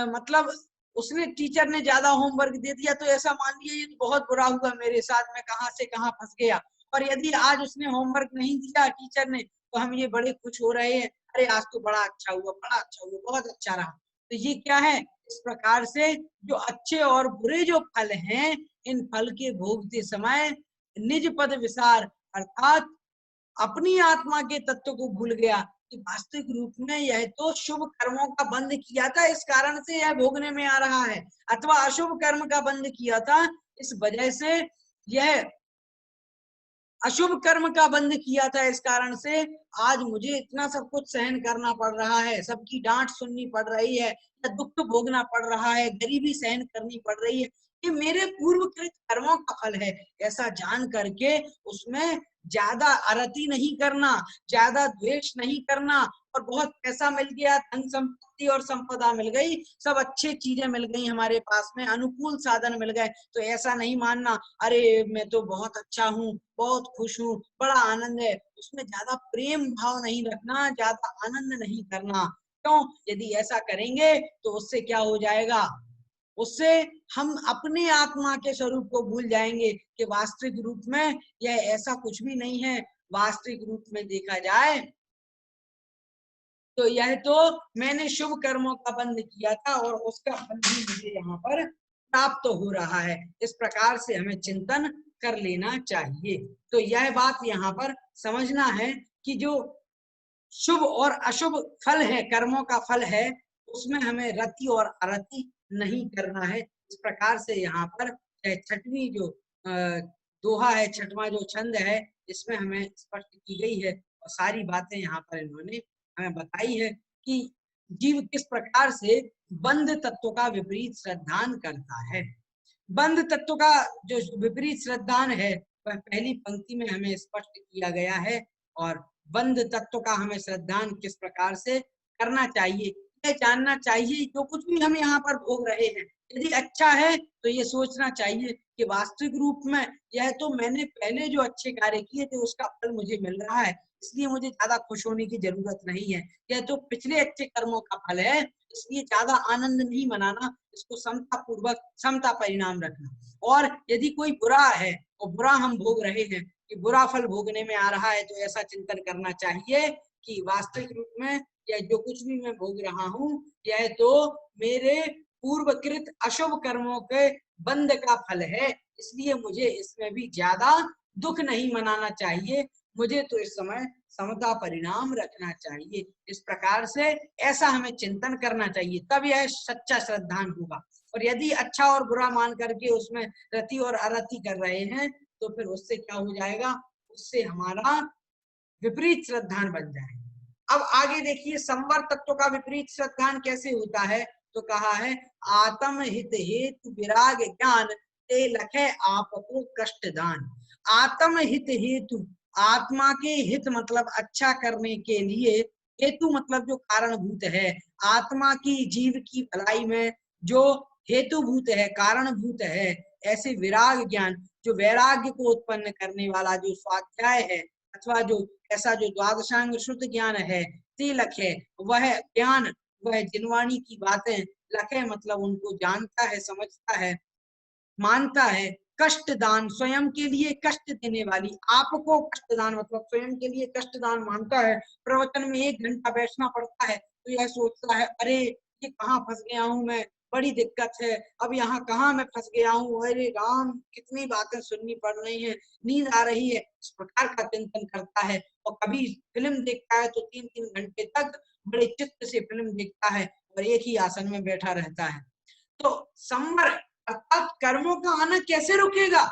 मतलब उसने, टीचर ने ज्यादा होमवर्क दे दिया तो ऐसा मान लिया ये तो बहुत बुरा हुआ मेरे साथ, मैं कहां से कहां फंस गया। और यदि आज उसने होमवर्क नहीं दिया टीचर ने, तो हम ये बड़े खुश हो रहे हैं, अरे आज तो बड़ा अच्छा हुआ, बड़ा अच्छा हुआ, बहुत अच्छा रहा। तो ये क्या है, इस प्रकार से जो अच्छे और बुरे जो फल हैं, इन फल के भोगते समय निज पद विसार, अर्थात अपनी आत्मा के तत्व को भूल गया कि वास्तविक रूप में यह तो शुभ कर्मों का बंध किया था, इस कारण से यह भोगने में आ रहा है, अथवा अशुभ कर्म का बंध किया था, इस वजह से यह अशुभ कर्म का बंध किया था, इस कारण से आज मुझे इतना सब कुछ सहन करना पड़ रहा है, सबकी डांट सुननी पड़ रही है, या दुख भोगना पड़ रहा है, गरीबी सहन करनी पड़ रही है, ये मेरे पूर्वकृत कर्मों का फल है। ऐसा जान करके उसमें ज्यादा अरति नहीं करना, ज्यादा द्वेष नहीं करना, और बहुत पैसा मिल गया, धन संपत्ति और संपदा मिल गई, सब अच्छी चीजें मिल गई हमारे पास में, अनुकूल साधन मिल गए, तो ऐसा नहीं मानना अरे मैं तो बहुत अच्छा हूँ, बहुत खुश हूँ, बड़ा आनंद है, उसमें ज्यादा प्रेम भाव नहीं रखना, ज्यादा आनंद नहीं करना। क्यों? यदि ऐसा करेंगे तो उससे क्या हो जाएगा, उससे हम अपने आत्मा के स्वरूप को भूल जाएंगे कि वास्तविक रूप में यह ऐसा कुछ भी नहीं है। वास्तविक रूप में देखा जाए तो यह तो मैंने शुभ कर्मों का बंध किया था और उसका फल भी मुझे यहाँ पर प्राप्त हो रहा है। इस प्रकार से हमें चिंतन कर लेना चाहिए। तो यह बात यहाँ पर समझना है कि जो शुभ और अशुभ फल है, कर्मों का फल है, उसमें हमें रति और अरति नहीं करना है। इस प्रकार से यहाँ पर छठवीं जो दोहा है, छठवां जो छंद है, इसमें हमें स्पष्ट की गई है और सारी बातें यहाँ पर इन्होंने हमें बताई है कि जीव किस प्रकार से बंध तत्व का विपरीत श्रद्धान करता है। बंध तत्व का जो विपरीत श्रद्धान है वह पहली पंक्ति में हमें स्पष्ट किया गया है और बंध तत्व का हमें श्रद्धान किस प्रकार से करना चाहिए, यह जानना चाहिए। जो कुछ भी हम यहाँ पर भोग रहे हैं, यदि अच्छा है तो ये सोचना चाहिए कि वास्तविक रूप में यह तो मैंने पहले जो अच्छे कार्य किए थे उसका फल मुझे मिल रहा है, इसलिए मुझे ज्यादा खुश होने की जरूरत नहीं है। यह तो पिछले अच्छे कर्मों का फल है, इसलिए ज्यादा आनंद नहीं मनाना, इसको समता पूर्वक समता परिणाम रखना। और यदि कोई बुरा है और बुरा हम भोग रहे हैं कि बुरा फल भोगने में आ रहा है, तो ऐसा चिंतन करना चाहिए कि वास्तविक रूप में यह जो कुछ भी मैं भोग रहा हूँ यह तो मेरे पूर्वकृत अशुभ कर्मों के बंध का फल है, इसलिए मुझे इसमें भी ज्यादा दुख नहीं मनाना चाहिए। मुझे तो इस समय समता परिणाम रखना चाहिए। इस प्रकार से ऐसा हमें चिंतन करना चाहिए, तब यह सच्चा श्रद्धान होगा। और यदि अच्छा और बुरा मान करके उसमें रति और अरति कर रहे हैं तो फिर उससे क्या हो जाएगा, उससे हमारा विपरीत श्रद्धान बन जाएगा। अब आगे देखिए, संवर तत्व का विपरीत श्रद्धान कैसे होता है। तो कहा है आत्म हित हेतु विराग ज्ञान ते लखे आपको कष्ट दान। आत्म हित हेतु, आत्मा के हित मतलब अच्छा करने के लिए, हेतु मतलब जो कारणभूत है, आत्मा की जीव की भलाई में जो हेतुभूत है, कारणभूत है, ऐसे विराग ज्ञान जो वैराग्य को उत्पन्न करने वाला जो स्वाध्याय है अथवा जो ऐसा जो द्वादशांग शुद्ध ज्ञान है, तिलक है, वह ज्ञान, वह जिनवाणी की बातें, लखे मतलब उनको जानता है, समझता है, मानता है। कष्ट दान, स्वयं के लिए कष्ट देने वाली, आपको कष्ट दान मतलब स्वयं के लिए कष्ट दान मानता है। प्रवचन में 1 घंटा बैठना पड़ता है तो यह सोचता है अरे ये कहाँ फंस गया हूँ मैं, बड़ी दिक्कत है, अब यहाँ कहाँ मैं फंस गया हूँ, अरे राम कितनी बातें सुननी पड़ रही है, नींद आ रही है, इस प्रकार का चिंतन करता है। और कभी फिल्म देखता है तो 3-3 घंटे तक बड़े चित्त से फिल्म देखता है और एक ही आसन में बैठा रहता है। तो संवर अर्थात कर्मों का आना कैसे रुकेगा,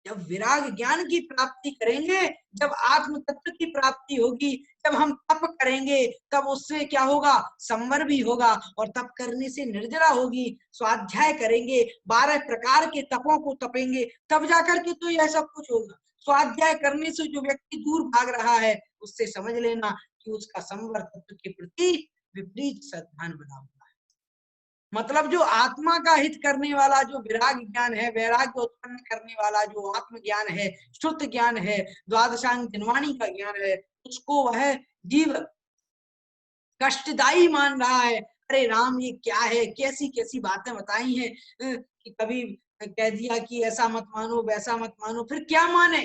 जब विराग ज्ञान की प्राप्ति करेंगे, जब आत्म तत्व की प्राप्ति होगी, जब हम तप करेंगे तब उससे क्या होगा, संवर भी होगा। और तप करने से निर्जरा होगी, स्वाध्याय करेंगे, 12 प्रकार के तपों को तपेंगे, तब जाकर के तो यह सब कुछ होगा। स्वाध्याय करने से जो व्यक्ति दूर भाग रहा है उससे समझ लेना कि उसका संवर तत्व के प्रति विपरीत श्रद्धान बना हुआ है। मतलब जो आत्मा का हित करने वाला जो विराग ज्ञान है, वैराग्य उत्पन्न करने वाला जो आत्म ज्ञान है, शुद्ध ज्ञान है, द्वादशांग जिनवाणी का ज्ञान है, उसको वह जीव कष्टदायी मान रहा है। अरे राम ये क्या है, कैसी कैसी बातें बताई हैं कि कभी कह दिया कि ऐसा मत मानो वैसा मत मानो, फिर क्या माने।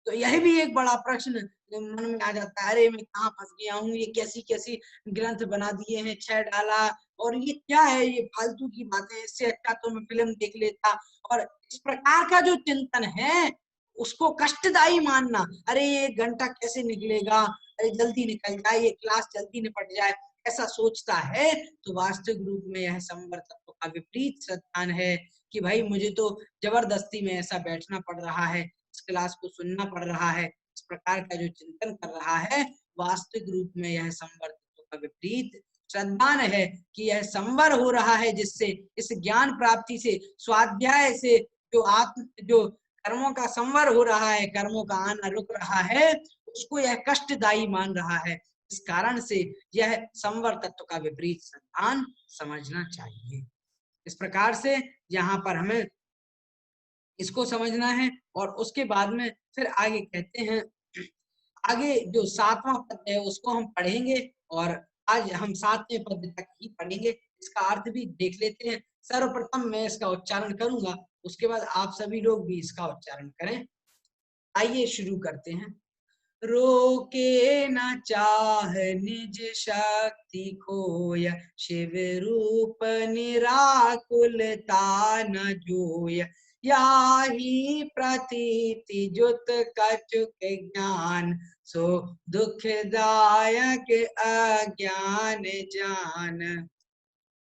तो यह भी एक बड़ा प्रश्न मन में आ जाता है, अरे मैं कहाँ फंस गया हूँ, ये कैसी कैसी ग्रंथ बना दिए हैं, 6 डाला, और ये क्या है, ये फालतू की बातें, इससे अच्छा तो मैं फिल्म देख लेता। और इस प्रकार का जो चिंतन है उसको कष्टदायी मानना, अरे ये 1 घंटा कैसे निकलेगा, अरे जल्दी निकल जाए, ये क्लास जल्दी निपट जाए, ऐसा सोचता है तो वास्तविक रूप में यह संवर तत्व का विपरीत श्रद्धान है कि भाई मुझे तो जबरदस्ती में ऐसा बैठना पड़ रहा है, इस क्लास को सुनना पड़ रहा है। इस प्रकार का जो चिंतन कर रहा है वास्तविक रूप में यह संवर तत्व का विपरीत श्रद्धान है कि यह संवर हो रहा है, जिससे इस ज्ञान प्राप्ति से, स्वाध्याय से जो कर्मों का संवर हो रहा है, कर्मों का आना रुक रहा है, उसको यह कष्टदायी मान रहा है। इस कारण से यह संवर तत्व का विपरीत श्रद्धान समझना चाहिए। इस प्रकार से यहाँ पर हमें इसको समझना है। और उसके बाद में फिर आगे कहते हैं, आगे जो 7वां पद है उसको हम पढ़ेंगे और आज हम 7वें पद तक ही पढ़ेंगे। इसका अर्थ भी देख लेते हैं। सर्वप्रथम मैं इसका उच्चारण करूंगा, उसके बाद आप सभी लोग भी इसका उच्चारण करें। आइए शुरू करते हैं। रोके न चाह निज शक्ति खोय, शिव रूप निराकुलता न जोय, याही प्रतीति जुत कछुक ज्ञान, सो दुखदायक अज्ञान जान।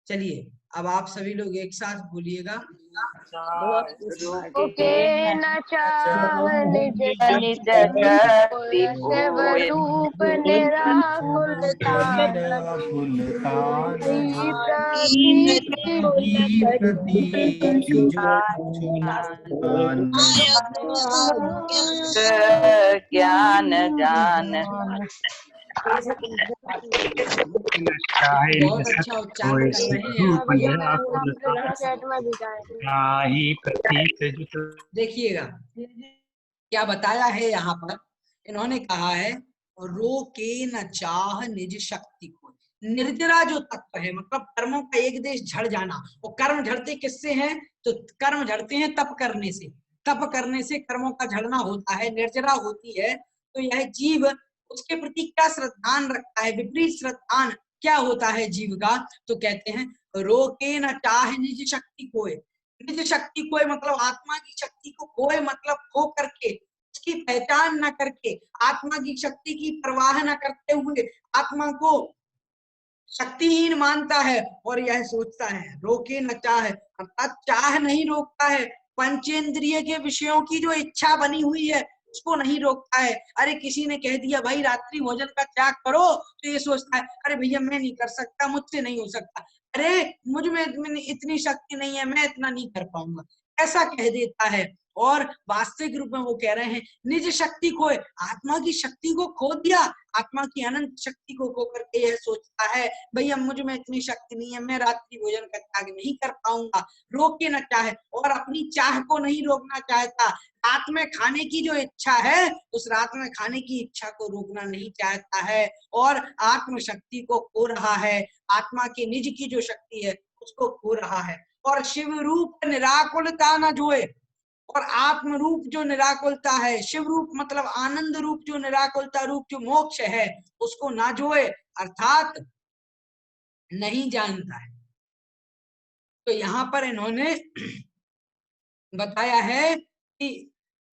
चलिए अब आप सभी लोग एक साथ बोलिएगा। रोके न चाह निज निज शक्ति खोय, रूप निराकुलता निराकुलता ही प्रतीति जो ज्ञान जान। बहुत अच्छा उच्चारण कर रहे हैं आप। देखिएगा क्या बताया है यहाँ पर, इन्होंने कहा है रोके न चाह निज शक्ति को। निर्जरा जो तत्व है मतलब कर्मों का एक देश झड़ जाना, वो कर्म झड़ते किससे हैं? तो कर्म झड़ते हैं तप करने से। तप करने से कर्मों का झड़ना होता है, निर्जरा होती है। तो यह जीव उसके प्रति क्या श्रद्धान रखता है? विपरीत श्रद्धान क्या होता है जीव का? तो कहते हैं रोके न चाहे निज शक्ति कोय। निज शक्ति कोय मतलब आत्मा की शक्ति को खोए मतलब खो करके, उसकी पहचान न करके, आत्मा की शक्ति की परवाह न करते हुए आत्मा को शक्तिहीन मानता है और यह सोचता है रोके न चाह, अर्थात चाह नहीं रोकता है, पंचेंद्रिय के विषयों की जो इच्छा बनी हुई है उसको नहीं रोकता है। अरे किसी ने कह दिया भाई रात्रि भोजन का त्याग करो, तो ये सोचता है अरे भैया मैं नहीं कर सकता, मुझसे नहीं हो सकता, अरे मुझ में इतनी शक्ति नहीं है, मैं इतना नहीं कर पाऊंगा, ऐसा कह देता है। और वास्तविक रूप में वो कह रहे हैं निज शक्ति खोए, आत्मा की शक्ति को खो दिया, आत्मा की अनंत शक्ति को खो करके यह सोचता है भैया मुझ में इतनी शक्ति नहीं है, मैं रात्रि भोजन का त्याग नहीं कर पाऊंगा। रोके न चाहे, और अपनी चाह को नहीं रोकना चाहता। रात में खाने की जो इच्छा है उस रात में खाने की इच्छा को रोकना नहीं चाहता है और आत्म शक्ति को खो रहा है, आत्मा के निज की जो शक्ति है उसको खो रहा है। और शिव रूप निराकुलता न जोए, और आत्म रूप जो निराकुलता है, शिव रूप मतलब आनंद रूप जो निराकुलता रूप जो मोक्ष है उसको ना जोए, अर्थात नहीं जानता है। तो यहाँ पर इन्होंने बताया है कि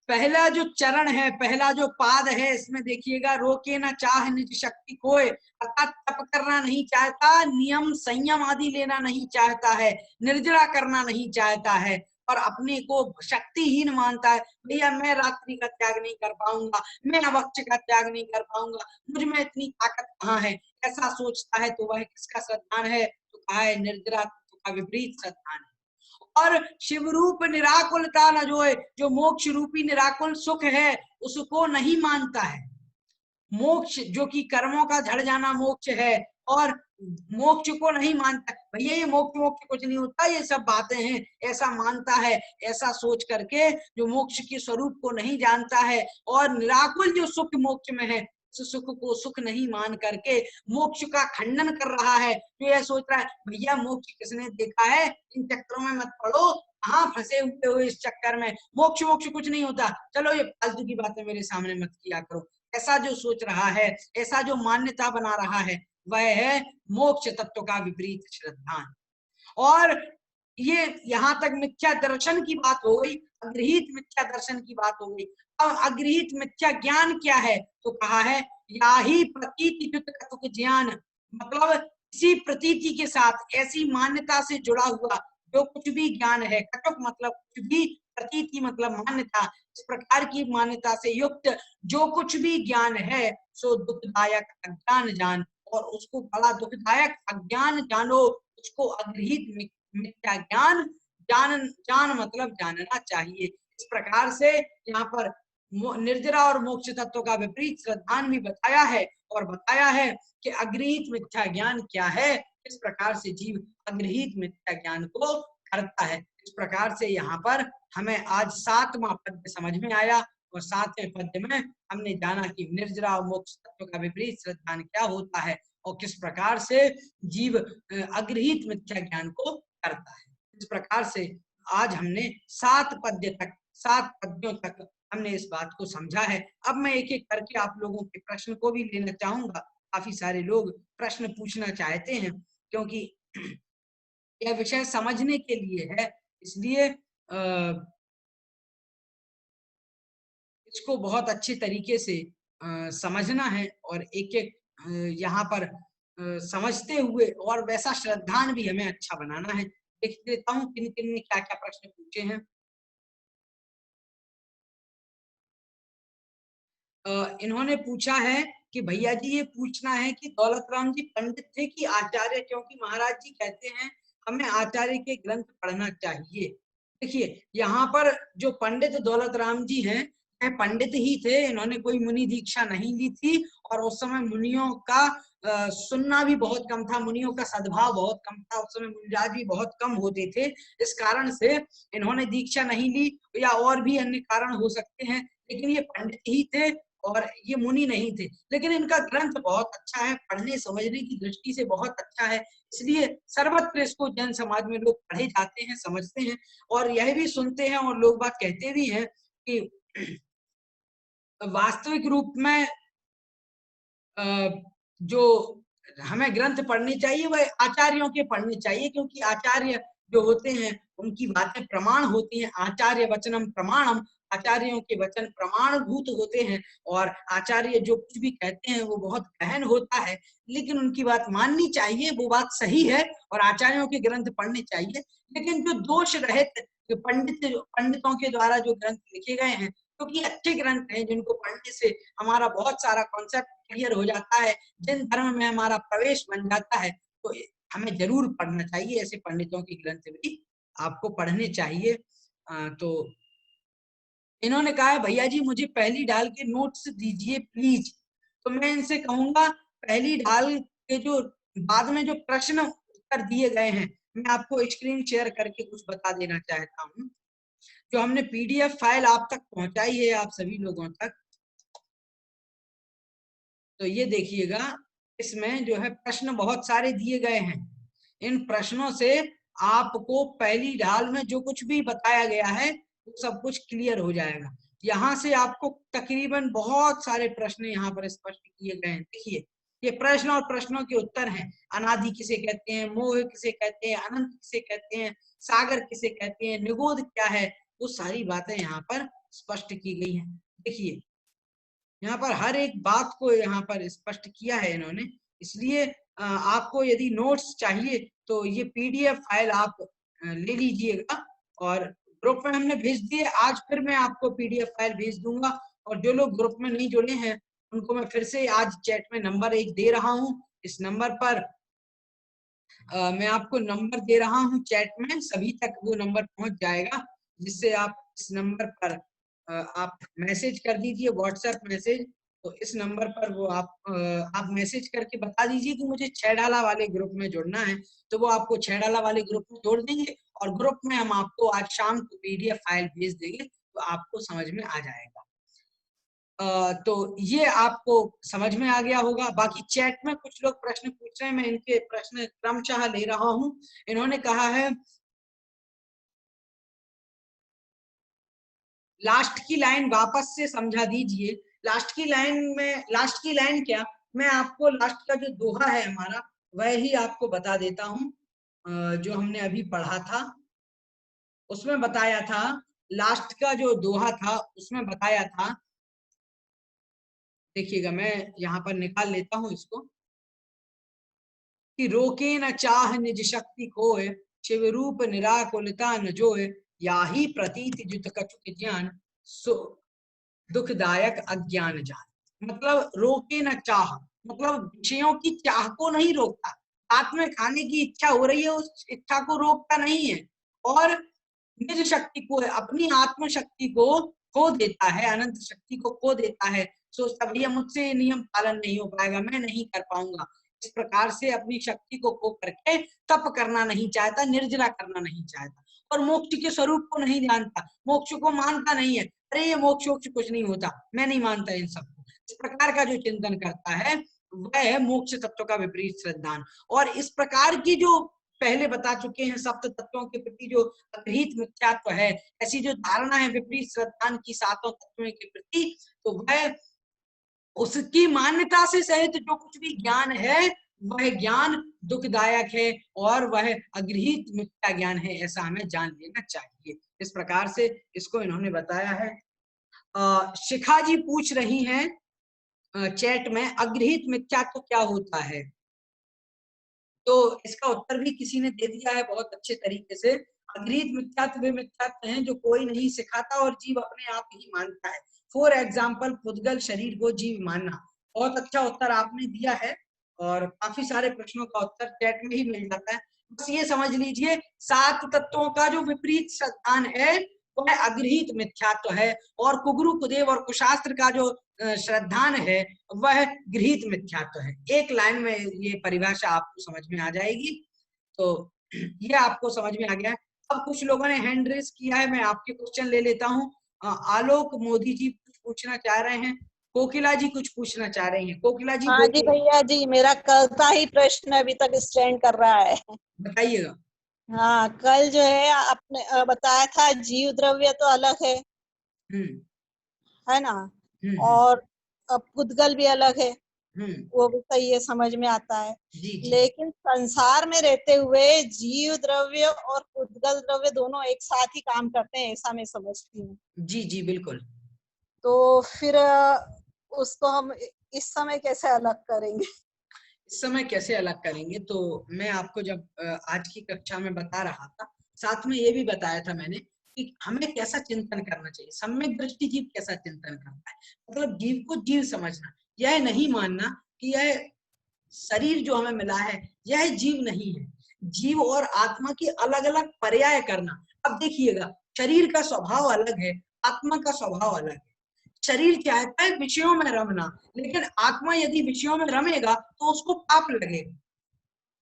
पहला जो चरण है, पहला जो पाद है, इसमें देखिएगा रोके न चाह निज शक्ति खोए, अर्थात तप करना नहीं चाहता, नियम संयम आदि लेना नहीं चाहता है, निर्जरा करना नहीं चाहता है और अपने को शक्तिहीन मानता है। भैया मैं रात्रि का त्याग नहीं कर पाऊंगा, मैं अभक्ष का त्याग नहीं कर पाऊंगा, मुझ में इतनी ताकत कहाँ है, ऐसा सोचता है। तो वह किसका श्रद्धान है? तो कहा है निर्जरा का विपरीत श्रद्धान है। और शिव रूप निराकुलता न जोए, जो मोक्ष रूपी निराकुल सुख है उसको नहीं मानता है। मोक्ष जो कि कर्मों का झड़ जाना मोक्ष है, और मोक्ष को नहीं मानता, भैया ये मोक्ष मोक्ष कुछ नहीं होता, ये सब बातें हैं, ऐसा मानता है। ऐसा सोच करके जो मोक्ष के स्वरूप को नहीं जानता है और निराकुल जो सुख मोक्ष में है उस सुख को सुख नहीं मान करके मोक्ष का खंडन कर रहा है। तो यह सोच रहा है भैया मोक्ष किसने देखा है, इन चक्करों में मत पड़ो, कहाँ फंसे हुए हो इस चक्कर में, मोक्ष मोक्ष कुछ नहीं होता, चलो ये फालतू की बातें मेरे सामने मत किया करो। ऐसा जो सोच रहा है, ऐसा जो मान्यता बना रहा है, वह है मोक्ष तत्व का विपरीत श्रद्धान। और ये यहाँ तक मिथ्या दर्शन की बात हो गई, अग्रहित मिथ्या दर्शन की बात हो गई। अब अग्रहित मिथ्या ज्ञान क्या है? तो कहा है याही प्रतीति युक्त कतुक ज्ञान, मतलब इसी प्रतीति के साथ, ऐसी मान्यता से जुड़ा हुआ जो कुछ भी ज्ञान है, कटुक मतलब कुछ भी, प्रतीति मतलब मान्यता, इस प्रकार की मान्यता से युक्त जो कुछ भी ज्ञान है सो दुखदायक अज्ञान जान, और उसको बड़ा दुखदायक अज्ञान जानो, उसको अग्रहित मिथ्या ज्ञान जान मतलब जानना चाहिए। इस प्रकार से यहाँ पर निर्जरा और मोक्ष तत्व का विपरीत श्रद्धान भी बताया है, और बताया है कि अग्रहित मिथ्या ज्ञान क्या है, इस प्रकार से जीव अग्रहित मिथ्या ज्ञान को करता है। इस प्रकार से यहाँ पर हमें आज 7वां पद्य समझ में आया, और 7वें पद्य में हमने जाना कि निर्जरा और मोक्ष तत्व का विपरीत श्रद्धान क्या होता है और किस प्रकार से जीव अग्रहित मिथ्या ज्ञान को करता है। इस प्रकार से आज हमने 7 पद्यों तक हमने इस बात को समझा है। अब मैं एक एक करके आप लोगों के प्रश्न को भी लेना चाहूंगा। काफी सारे लोग प्रश्न पूछना चाहते हैं, क्योंकि यह विषय समझने के लिए है, इसलिए इसको बहुत अच्छे तरीके से समझना है और एक एक यहाँ पर समझते हुए और वैसा श्रद्धान भी हमें अच्छा बनाना है। देख लेता हूँ किन किन ने क्या क्या प्रश्न पूछे हैं। इन्होंने पूछा है कि भैया जी ये पूछना है कि दौलत राम जी पंडित थे कि आचार्य, क्योंकि महाराज जी कहते हैं हमें आचार्य के ग्रंथ पढ़ना चाहिए। देखिए यहाँ पर जो पंडित दौलत राम जी हैं, वह पंडित ही थे, इन्होंने कोई मुनि दीक्षा नहीं ली थी और उस समय मुनियों का सुनना भी बहुत कम था, मुनियों का सद्भाव बहुत कम था, उस समय मुनिराज भी बहुत कम होते थे। इस कारण से इन्होंने दीक्षा नहीं ली, या और भी अन्य कारण हो सकते हैं, लेकिन ये पंडित ही थे और ये मुनि नहीं थे। लेकिन इनका ग्रंथ बहुत अच्छा है, पढ़ने समझने की दृष्टि से बहुत अच्छा है, इसलिए सर्वत्र इसको जन समाज में लोग पढ़े जाते हैं, समझते हैं और यह भी सुनते हैं और लोग बात कहते भी हैं कि वास्तविक रूप में जो हमें ग्रंथ पढ़ने चाहिए वह आचार्यों के पढ़ने चाहिए, क्योंकि आचार्य जो होते हैं उनकी बातें प्रमाण होती हैं। आचार्य वचनम प्रमाणम, आचार्यों के वचन प्रमाणभूत होते हैं और आचार्य जो कुछ भी कहते हैं वो बहुत गहन होता है, लेकिन उनकी बात माननी चाहिए, वो बात सही है और आचार्यों के ग्रंथ पढ़ने चाहिए। लेकिन जो दोष रहित पंडितों के द्वारा जो ग्रंथ लिखे गए हैं, क्योंकि अच्छे ग्रंथ हैं जिनको पढ़ने से हमारा बहुत सारा कॉन्सेप्ट क्लियर हो जाता है, जिन धर्म में हमारा प्रवेश बन जाता है, तो हमें जरूर पढ़ना चाहिए। ऐसे पंडितों के ग्रंथ भी आपको पढ़ने चाहिए। तो इन्होंने कहा है भैया जी मुझे पहली ढाल के नोट्स दीजिए प्लीज। तो मैं इनसे कहूंगा पहली ढाल के जो बाद में जो प्रश्न उत्तर दिए गए हैं, मैं आपको स्क्रीन शेयर करके कुछ बता देना चाहता हूँ। जो हमने पीडीएफ फाइल आप तक पहुंचाई है आप सभी लोगों तक, तो ये देखिएगा, इसमें जो है प्रश्न बहुत सारे दिए गए हैं। इन प्रश्नों से आपको पहली ढाल में जो कुछ भी बताया गया है वो सब कुछ क्लियर हो जाएगा। यहाँ से आपको तकरीबन बहुत सारे प्रश्न यहाँ पर स्पष्ट किए गए हैं। देखिए ये प्रश्न और प्रश्नों के उत्तर हैं। अनादि किसे कहते हैं, मोह किसे कहते हैं, अनंत किसे कहते हैं, सागर किसे कहते हैं, निगोध क्या है, वो सारी बातें यहाँ पर स्पष्ट की गई हैं। देखिए यहाँ पर हर एक बात को यहाँ पर स्पष्ट किया है इन्होंने। इसलिए आपको यदि नोट्स चाहिए तो ये पीडीएफ फाइल आप ले लीजिएगा और ग्रुप में हमने भेज दिए। आज फिर मैं आपको पीडीएफ फाइल भेज दूंगा और जो लोग ग्रुप में नहीं जुड़े हैं उनको मैं फिर से आज चैट में नंबर 1 दे रहा हूँ। इस नंबर पर मैं आपको नंबर दे रहा हूँ चैट में, सभी तक वो नंबर पहुंच जाएगा, जिससे आप इस नंबर पर आप मैसेज कर दीजिए, व्हाट्सएप मैसेज। तो इस नंबर पर वो आप मैसेज करके बता दीजिए कि मुझे 6 डाला वाले ग्रुप में जुड़ना है, तो वो आपको 6 डाला वाले ग्रुप में जोड़ देंगे और ग्रुप में हम आपको आज शाम को पीडीएफ फाइल भेज देंगे, तो आपको समझ में आ जाएगा। तो ये आपको समझ में आ गया होगा। बाकी चैट में कुछ लोग प्रश्न पूछ रहे हैं, मैं इनके प्रश्न क्रमशः ले रहा हूं। इन्होंने कहा है लास्ट की लाइन वापस से समझा दीजिए। लास्ट की लाइन क्या, मैं आपको लास्ट का जो दोहा है हमारा वह ही आपको बता देता हूं। जो हमने अभी पढ़ा था उसमें बताया था, लास्ट का जो दोहा था उसमें बताया था, देखिएगा मैं यहाँ पर निकाल लेता हूं इसको, कि रोके न चाह निज शक्ति खोए, शिव रूप निराकुलता न जोए, याही प्रतीति जुत कछुक ज्ञान, सो दुखदायक अज्ञान जान। मतलब रोके न चाह, मतलब विषयों की चाह को नहीं रोकता, साथ में खाने की इच्छा हो रही है उस इच्छा को रोकता नहीं है, और निज शक्ति को, अपनी आत्म शक्ति को खो देता है, अनंत शक्ति को खो देता है। सोचता भैया मुझसे नियम पालन नहीं हो पाएगा, मैं नहीं कर पाऊंगा। इस प्रकार से अपनी शक्ति को खो करके तप करना नहीं चाहता, निर्जला करना नहीं चाहता और मोक्ष के स्वरूप को नहीं जानता, मोक्ष को मानता नहीं है। अरे ये मोक्ष कुछ नहीं होता, मैं नहीं मानता इन सबको। इस प्रकार का जो चिंतन करता है वह मोक्ष तत्व का विपरीत श्रद्धान। और इस प्रकार की जो पहले बता चुके हैं सप्त तत्वों के प्रति जो अग्रहित मिथ्यात्व है, ऐसी जो धारणा है विपरीत श्रद्धान की सातों तत्वों के प्रति, तो वह उसकी मान्यता से सहित जो कुछ भी ज्ञान है वह ज्ञान दुखदायक है और वह अग्रहित मिथ्या ज्ञान है, ऐसा हमें जान लेना चाहिए। इस प्रकार से इसको इन्होंने बताया है। शिखा जी पूछ रही हैं चैट में, अग्रहित मिथ्यात्व क्या होता है? तो इसका उत्तर भी किसी ने दे दिया है बहुत अच्छे तरीके से। अग्रहित मिथ्यात्व वे मिथ्यात्व हैं जो कोई नहीं सिखाता और जीव अपने आप ही मानता है। फॉर एग्जाम्पल, पुद्गल शरीर को जीव मानना। बहुत अच्छा उत्तर आपने दिया है और काफी सारे प्रश्नों का उत्तर चैट में ही मिल जाता है। बस ये समझ लीजिए, सात तत्वों का जो विपरीत श्रद्धान है वह अग्रहित मिथ्यात्व है, और कुगुरु कुदेव और कुशास्त्र का जो श्रद्धान है वह गृहीत मिथ्यात्व है। एक लाइन में ये परिभाषा आपको समझ में आ जाएगी। तो ये आपको समझ में आ गया। अब कुछ लोगों ने हैंड रेस किया है, मैं आपके क्वेश्चन ले लेता हूँ। आलोक मोदी जी कुछ पूछना चाह रहे हैं, कोकिला जी कुछ पूछना चाह रही हैं। कोकिला जी हाँ जी भैया जी, मेरा कल का ही प्रश्न अभी तक स्टैंड कर रहा है। बताइएगा। हाँ, कल जो है आपने बताया था जीव द्रव्य तो अलग है ना, और पुद्गल भी अलग है, वो भी सही है, समझ में आता है। लेकिन संसार में रहते हुए जीव द्रव्य और पुद्गल द्रव्य दोनों एक साथ ही काम करते हैं, ऐसा मैं समझती हूँ। जी जी बिल्कुल। तो फिर उसको हम इस समय कैसे अलग करेंगे? इस समय कैसे अलग करेंगे, तो मैं आपको जब आज की कक्षा में बता रहा था, साथ में ये भी बताया था मैंने कि हमें कैसा चिंतन करना चाहिए। सम्यक दृष्टि जीव कैसा चिंतन करता है, मतलब जीव को जीव समझना, यह नहीं मानना कि यह शरीर जो हमें मिला है यह जीव नहीं है। जीव और आत्मा की अलग अलग पर्याय करना। अब देखिएगा, शरीर का स्वभाव अलग है, आत्मा का स्वभाव अलग है। शरीर चाहता है विषयों में रमना, लेकिन आत्मा यदि विषयों में रमेगा तो उसको पाप लगेगा।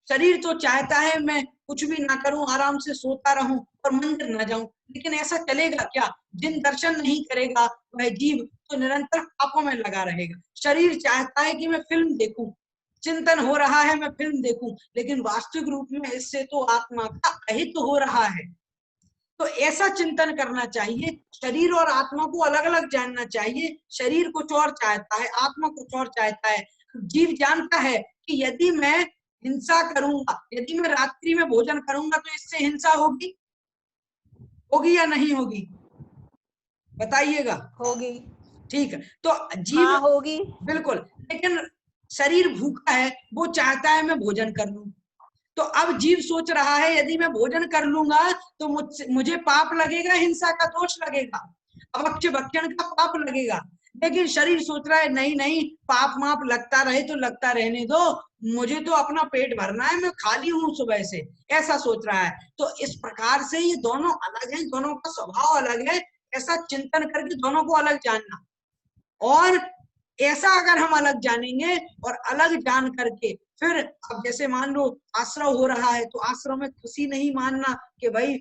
शरीर तो चाहता है मैं कुछ भी ना करूं, आराम से सोता रहूं और मंदिर ना जाऊं, लेकिन ऐसा चलेगा क्या? जिन दर्शन नहीं करेगा वह जीव तो निरंतर पापों में लगा रहेगा। शरीर चाहता है कि मैं फिल्म देखूं, चिंतन हो रहा है मैं फिल्म देखूं, लेकिन वास्तविक रूप में इससे तो आत्मा का अहित हो रहा है। तो ऐसा चिंतन करना चाहिए। शरीर और आत्मा को अलग अलग जानना चाहिए। शरीर कुछ और चाहता है, आत्मा कुछ और चाहता है। जीव जानता है कि यदि मैं हिंसा करूंगा, यदि मैं रात्रि में भोजन करूंगा तो इससे हिंसा होगी, होगी या नहीं होगी? बताइएगा। होगी। ठीक है, तो जीव होगी बिल्कुल, लेकिन शरीर भूखा है, वो चाहता है मैं भोजन कर लूं। तो अब जीव सोच रहा है यदि मैं भोजन कर लूंगा तो मुझे पाप लगेगा, हिंसा का दोष लगेगा, अवक्ष भक्षण का पाप लगेगा। लेकिन शरीर सोच रहा है नहीं नहीं, पाप माप लगता रहे तो लगता रहने दो, मुझे तो अपना पेट भरना है, मैं खाली हूं सुबह से, ऐसा सोच रहा है। तो इस प्रकार से ये दोनों अलग हैं, दोनों का स्वभाव अलग है। ऐसा चिंतन करके दोनों को अलग जानना, और ऐसा अगर हम अलग जानेंगे और अलग जान करके फिर, अब जैसे मान लो आश्रव हो रहा है तो आश्रव में खुशी नहीं मानना कि भाई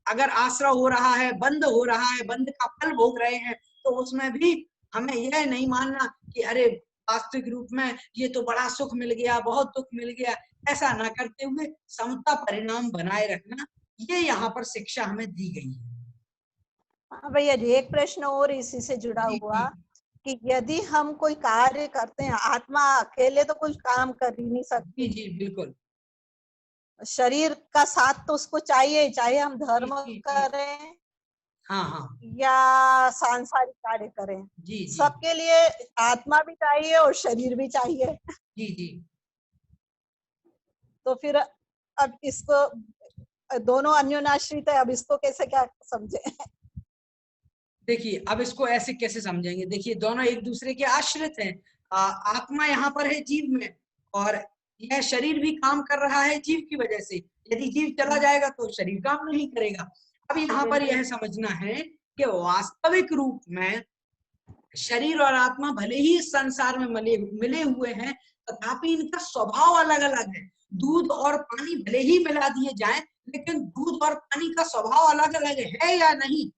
अगर आश्रव हो रहा है, बंद हो रहा है, बंद का फल भोग रहे हैं, तो उसमें भी हमें यह नहीं मानना कि अरे वास्तविक रूप में ये तो बड़ा सुख मिल गया, बहुत दुख मिल गया। ऐसा ना करते हुए समता परिणाम बनाए रखना, ये यहाँ पर शिक्षा हमें दी गई है। हाँ भैया जी, एक प्रश्न और इसी से जुड़ा हुआ कि यदि हम कोई कार्य करते हैं, आत्मा अकेले तो कुछ काम कर ही नहीं सकती। जी बिल्कुल। शरीर का साथ तो उसको चाहिए, चाहे हम धर्म करें या सांसारिक कार्य करें, सबके लिए आत्मा भी चाहिए और शरीर भी चाहिए। जी। तो फिर अब इसको, दोनों अन्योन्याश्रित है, अब इसको कैसे क्या समझे? देखिए, अब इसको ऐसे कैसे समझेंगे? देखिए, दोनों एक दूसरे के आश्रित हैं। आत्मा यहाँ पर है जीव में, और यह शरीर भी काम कर रहा है जीव की वजह से। यदि जीव चला जाएगा तो शरीर काम नहीं करेगा। अब यहाँ पर यह समझना है कि वास्तविक रूप में शरीर और आत्मा भले ही इस संसार में मिले हुए हैं, तथापि इनका स्वभाव अलग अलग है। दूध और पानी भले ही मिला दिए जाएं, लेकिन दूध और पानी का स्वभाव अलग अलग है या नहीं?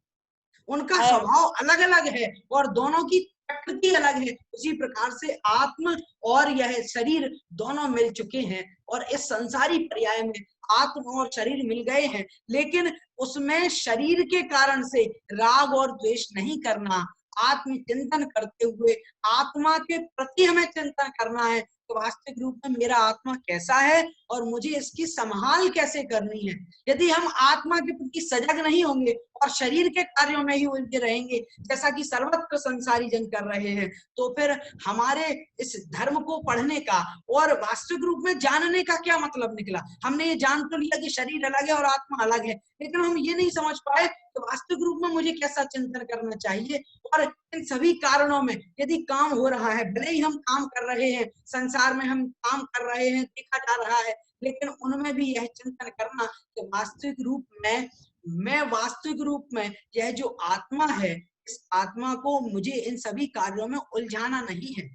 उनका स्वभाव अलग अलग है और दोनों की प्रकृति अलग है। उसी प्रकार से आत्मा और यह शरीर दोनों मिल चुके हैं, और इस संसारी पर्याय में आत्मा और शरीर मिल गए हैं, लेकिन उसमें शरीर के कारण से राग और द्वेष नहीं करना, आत्म चिंतन करते हुए आत्मा के प्रति हमें चिंतन करना है तो वास्तविक रूप में मेरा आत्मा कैसा है और मुझे इसकी संभाल कैसे करनी है। यदि हम आत्मा के प्रति सजग नहीं होंगे और शरीर के कार्यों में ही उलझे रहेंगे जैसा कि सर्वत्र संसारी जन कर रहे हैं, तो फिर हमारे इस धर्म को पढ़ने का और वास्तविक रूप में जानने का क्या मतलब निकला। हमने ये जान तो लिया कि शरीर अलग है और आत्मा अलग है, लेकिन हम ये नहीं समझ पाए तो वास्तविक रूप में मुझे कैसा चिंतन करना चाहिए। और इन सभी कारणों में यदि काम हो रहा है, भले ही हम काम कर रहे हैं, संसार में हम काम कर रहे हैं, देखा जा रहा है, लेकिन उनमें भी यह चिंतन करना कि वास्तविक रूप में वास्तविक रूप में यह जो आत्मा है, इस आत्मा को मुझे इन सभी कार्यों में उलझाना नहीं है।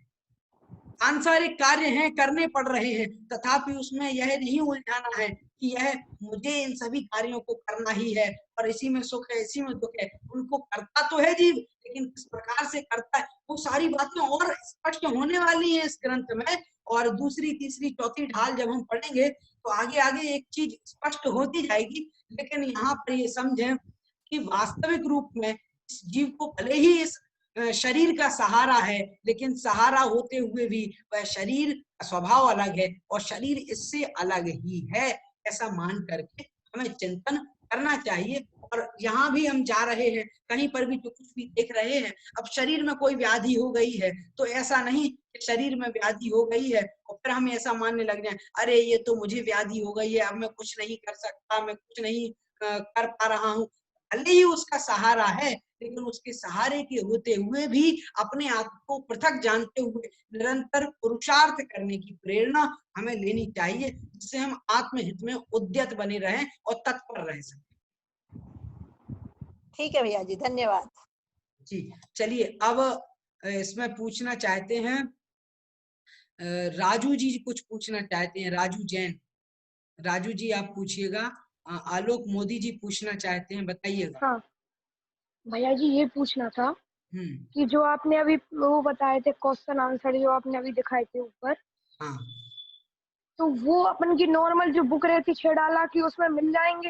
सांसारिक कार्य हैं, करने पड़ रहे हैं, तथापि उसमें यह नहीं उलझाना है कि यह मुझे इन सभी कार्यों को करना ही है और इसी में सुख है, इसी में दुख है। उनको करता तो है जीव, लेकिन किस प्रकार से करता है वो सारी बातें और स्पष्ट होने वाली हैं इस ग्रंथ में। और दूसरी, तीसरी, चौथी ढाल जब हम पढ़ेंगे तो आगे आगे एक चीज स्पष्ट होती जाएगी। लेकिन यहाँ पर ये समझें कि वास्तविक रूप में इस जीव को भले ही इस शरीर का सहारा है, लेकिन सहारा होते हुए भी वह शरीर का स्वभाव अलग है और शरीर इससे अलग ही है, ऐसा मान करके हमें चिंतन करना चाहिए। और यहाँ भी हम जा रहे हैं, कहीं पर भी जो कुछ भी देख रहे हैं, अब शरीर में कोई व्याधि हो गई है तो ऐसा नहीं कि शरीर में व्याधि हो गई है और फिर हम ऐसा मानने लग जाए, अरे ये तो मुझे व्याधि हो गई है, अब मैं कुछ नहीं कर सकता, मैं कुछ नहीं कर पा रहा हूँ। भले ही उसका सहारा है, लेकिन उसके सहारे के होते हुए भी अपने आप को पृथक जानते हुए निरंतर पुरुषार्थ करने की प्रेरणा हमें लेनी चाहिए, जिससे हम आत्महित में उद्यत बने रहें और तत्पर रह सकें। ठीक है भैया जी, धन्यवाद जी। चलिए अब इसमें पूछना चाहते हैं, राजू जी कुछ पूछना चाहते हैं, राजू जैन। राजू जी आप पूछिएगा। आलोक मोदी जी पूछना चाहते हैं, बताइएगा। हाँ भैया जी, ये पूछना था कि जो आपने अभी वो बताए थे क्वेश्चन आंसर जो आपने अभी दिखाए थे ऊपर, हाँ, तो वो अपन की नॉर्मल जो बुक रहती छेड़ाला की उसमें मिल जाएंगे?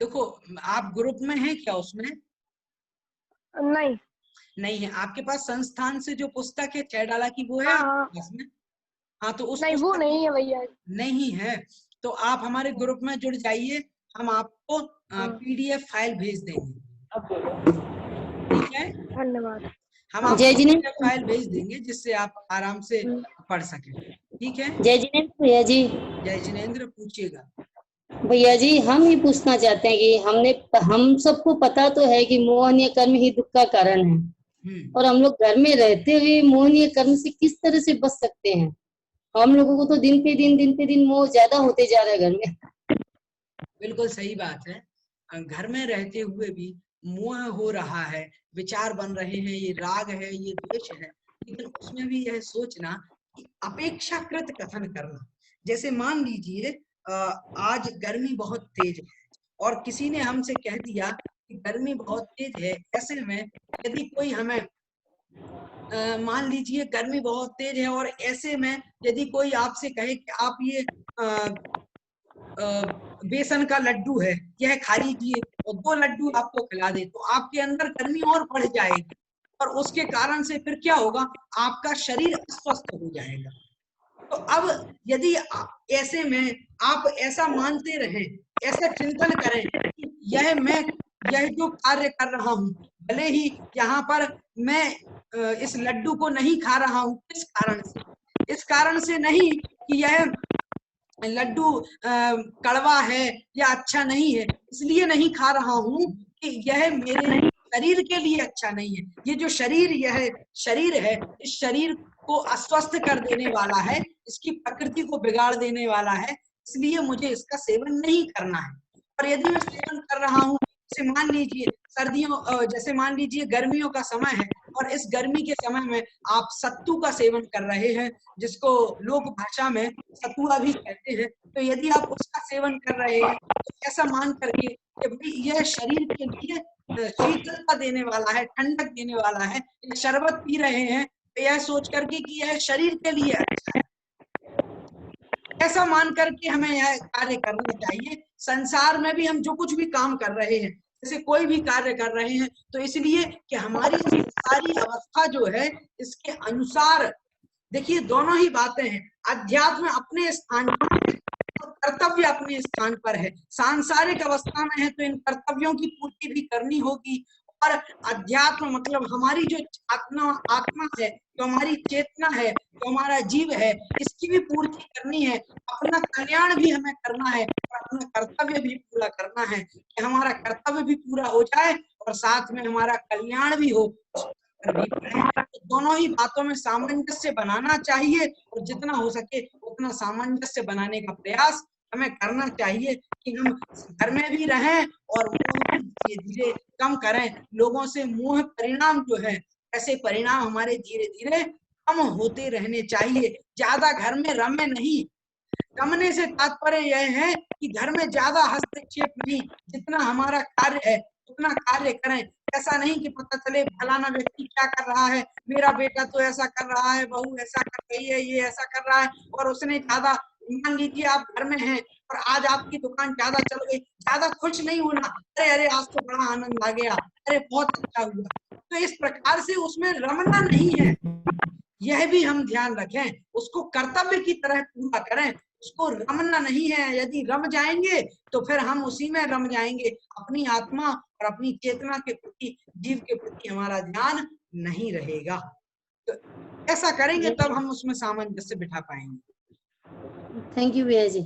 देखो आप ग्रुप में हैं क्या उसमें? नहीं है। आपके पास संस्थान से जो पुस्तक है छेड़ाला की वो है उसमें? हाँ तो उस नहीं, वो नहीं है भैया। नहीं है तो आप हमारे ग्रुप में जुड़ जाइए, हम आपको पीडीएफ फाइल भेज देंगे। ठीक है, धन्यवाद। हम आपको पीडीएफ फाइल भेज देंगे जिससे आप आराम से पढ़ सकें। ठीक है, जय जिनेंद्र भैया जी। जय जिनेंद्र, पूछिएगा। भैया जी हम ये पूछना चाहते हैं कि हम सबको पता तो है कि मोहनीय कर्म ही दुख का कारण है, और हम लोग घर में रहते हुए मोहनीय कर्म से किस तरह से बच सकते हैं? हम लोगों को तो दिन पे दिन मोह ज्यादा होते जा रहा है घर में। बिल्कुल सही बात है, घर में रहते हुए भी मोह हो रहा है, विचार बन रहे हैं, ये राग है, ये द्वेष है, लेकिन उसमें भी यह सोचना कि अपेक्षाकृत कथन करना। जैसे मान लीजिए आज गर्मी बहुत तेज है और किसी ने हमसे कह दिया कि गर्मी बहुत तेज है, ऐसे में यदि कोई हमें मान लीजिए गर्मी बहुत तेज है और ऐसे में यदि कोई आपसे कहे कि आप ये बेसन का लड्डू है, यह खा लीजिए और 2 लड्डू आपको खिला दे, तो आपके अंदर गर्मी और बढ़ जाएगी और उसके कारण से फिर क्या होगा, आपका शरीर अस्वस्थ हो जाएगा। तो अब यदि ऐसे में आप ऐसा मानते रहें, ऐसा चिंतन करें कि यह जो कार्य कर रहा हूँ, भले ही यहाँ पर मैं इस लड्डू को नहीं खा रहा हूँ, किस कारण से? इस कारण से नहीं कि यह लड्डू कड़वा है या अच्छा नहीं है, इसलिए नहीं खा रहा हूँ कि यह मेरे शरीर के लिए अच्छा नहीं है। ये जो यह शरीर है, इस शरीर को अस्वस्थ कर देने वाला है, इसकी प्रकृति को बिगाड़ देने वाला है, इसलिए मुझे इसका सेवन नहीं करना है। और यदि मैं सेवन कर रहा हूँ, जैसे मान लीजिए जैसे मान लीजिए गर्मियों का समय है और इस गर्मी के समय में आप सत्तू का सेवन कर रहे हैं, जिसको लोक भाषा में सतुआ भी कहते हैं, तो यदि आप उसका सेवन कर रहे हैं तो ऐसा मान करके कि भाई यह शरीर के लिए शीतलता देने वाला है, ठंडक देने वाला है, या शरबत पी रहे हैं तो यह सोच करके कि यह शरीर के लिए अच्छा है, ऐसा मान करके हमें यह कार्य करना चाहिए। संसार में भी हम जो कुछ भी काम कर रहे हैं, जैसे कोई भी कार्य कर रहे हैं, तो इसलिए कि हमारी सारी अवस्था जो है इसके अनुसार, देखिए दोनों ही बातें हैं, अध्यात्म अपने स्थान पर, कर्तव्य अपने स्थान पर है। सांसारिक अवस्था में है तो इन कर्तव्यों की पूर्ति भी करनी होगी, और अध्यात्म मतलब हमारी जो आत्मा है, जो हमारी चेतना है, जो हमारा जीव है, इसकी भी पूर्ति करनी है। अपना कल्याण भी हमें करना है और अपना कर्तव्य भी पूरा करना है, कि हमारा कर्तव्य भी पूरा हो जाए और साथ में हमारा कल्याण भी हो। तो दोनों ही बातों में सामंजस्य बनाना चाहिए, और जितना हो सके उतना सामंजस्य बनाने का प्रयास हमें करना चाहिए, कि हम घर में भी रहें और धीरे धीरे कम करें। लोगों से मोह परिणाम जो है, ऐसे परिणाम हमारे धीरे धीरे कम होते रहने चाहिए। ज्यादा घर में रमे नहीं, रमने से तात्पर्य यह है कि घर में ज्यादा हस्तक्षेप नहीं, जितना हमारा कार्य है उतना कार्य करें। ऐसा नहीं कि पता चले फलाना व्यक्ति क्या कर रहा है, मेरा बेटा तो ऐसा कर रहा है, बहू ऐसा कर रही है, ये ऐसा कर रहा है, और उसने ज्यादा, मान लीजिए आप घर में हैं और आज आपकी दुकान ज्यादा चल गई, ज्यादा खुश नहीं होना, अरे अरे आज तो बड़ा आनंद आ गया, अरे बहुत अच्छा हुआ। तो इस प्रकार से उसमें रमना नहीं है, यह भी हम ध्यान रखें। उसको कर्तव्य की तरह पूरा करें, उसको रमना नहीं है। यदि रम जाएंगे तो फिर हम उसी में रम जाएंगे, अपनी आत्मा और अपनी चेतना के प्रति, जीव के प्रति हमारा ध्यान नहीं रहेगा। तो ऐसा करेंगे तब हम उसमें सामंजस्य बिठा पाएंगे। थैंक यू भैया जी।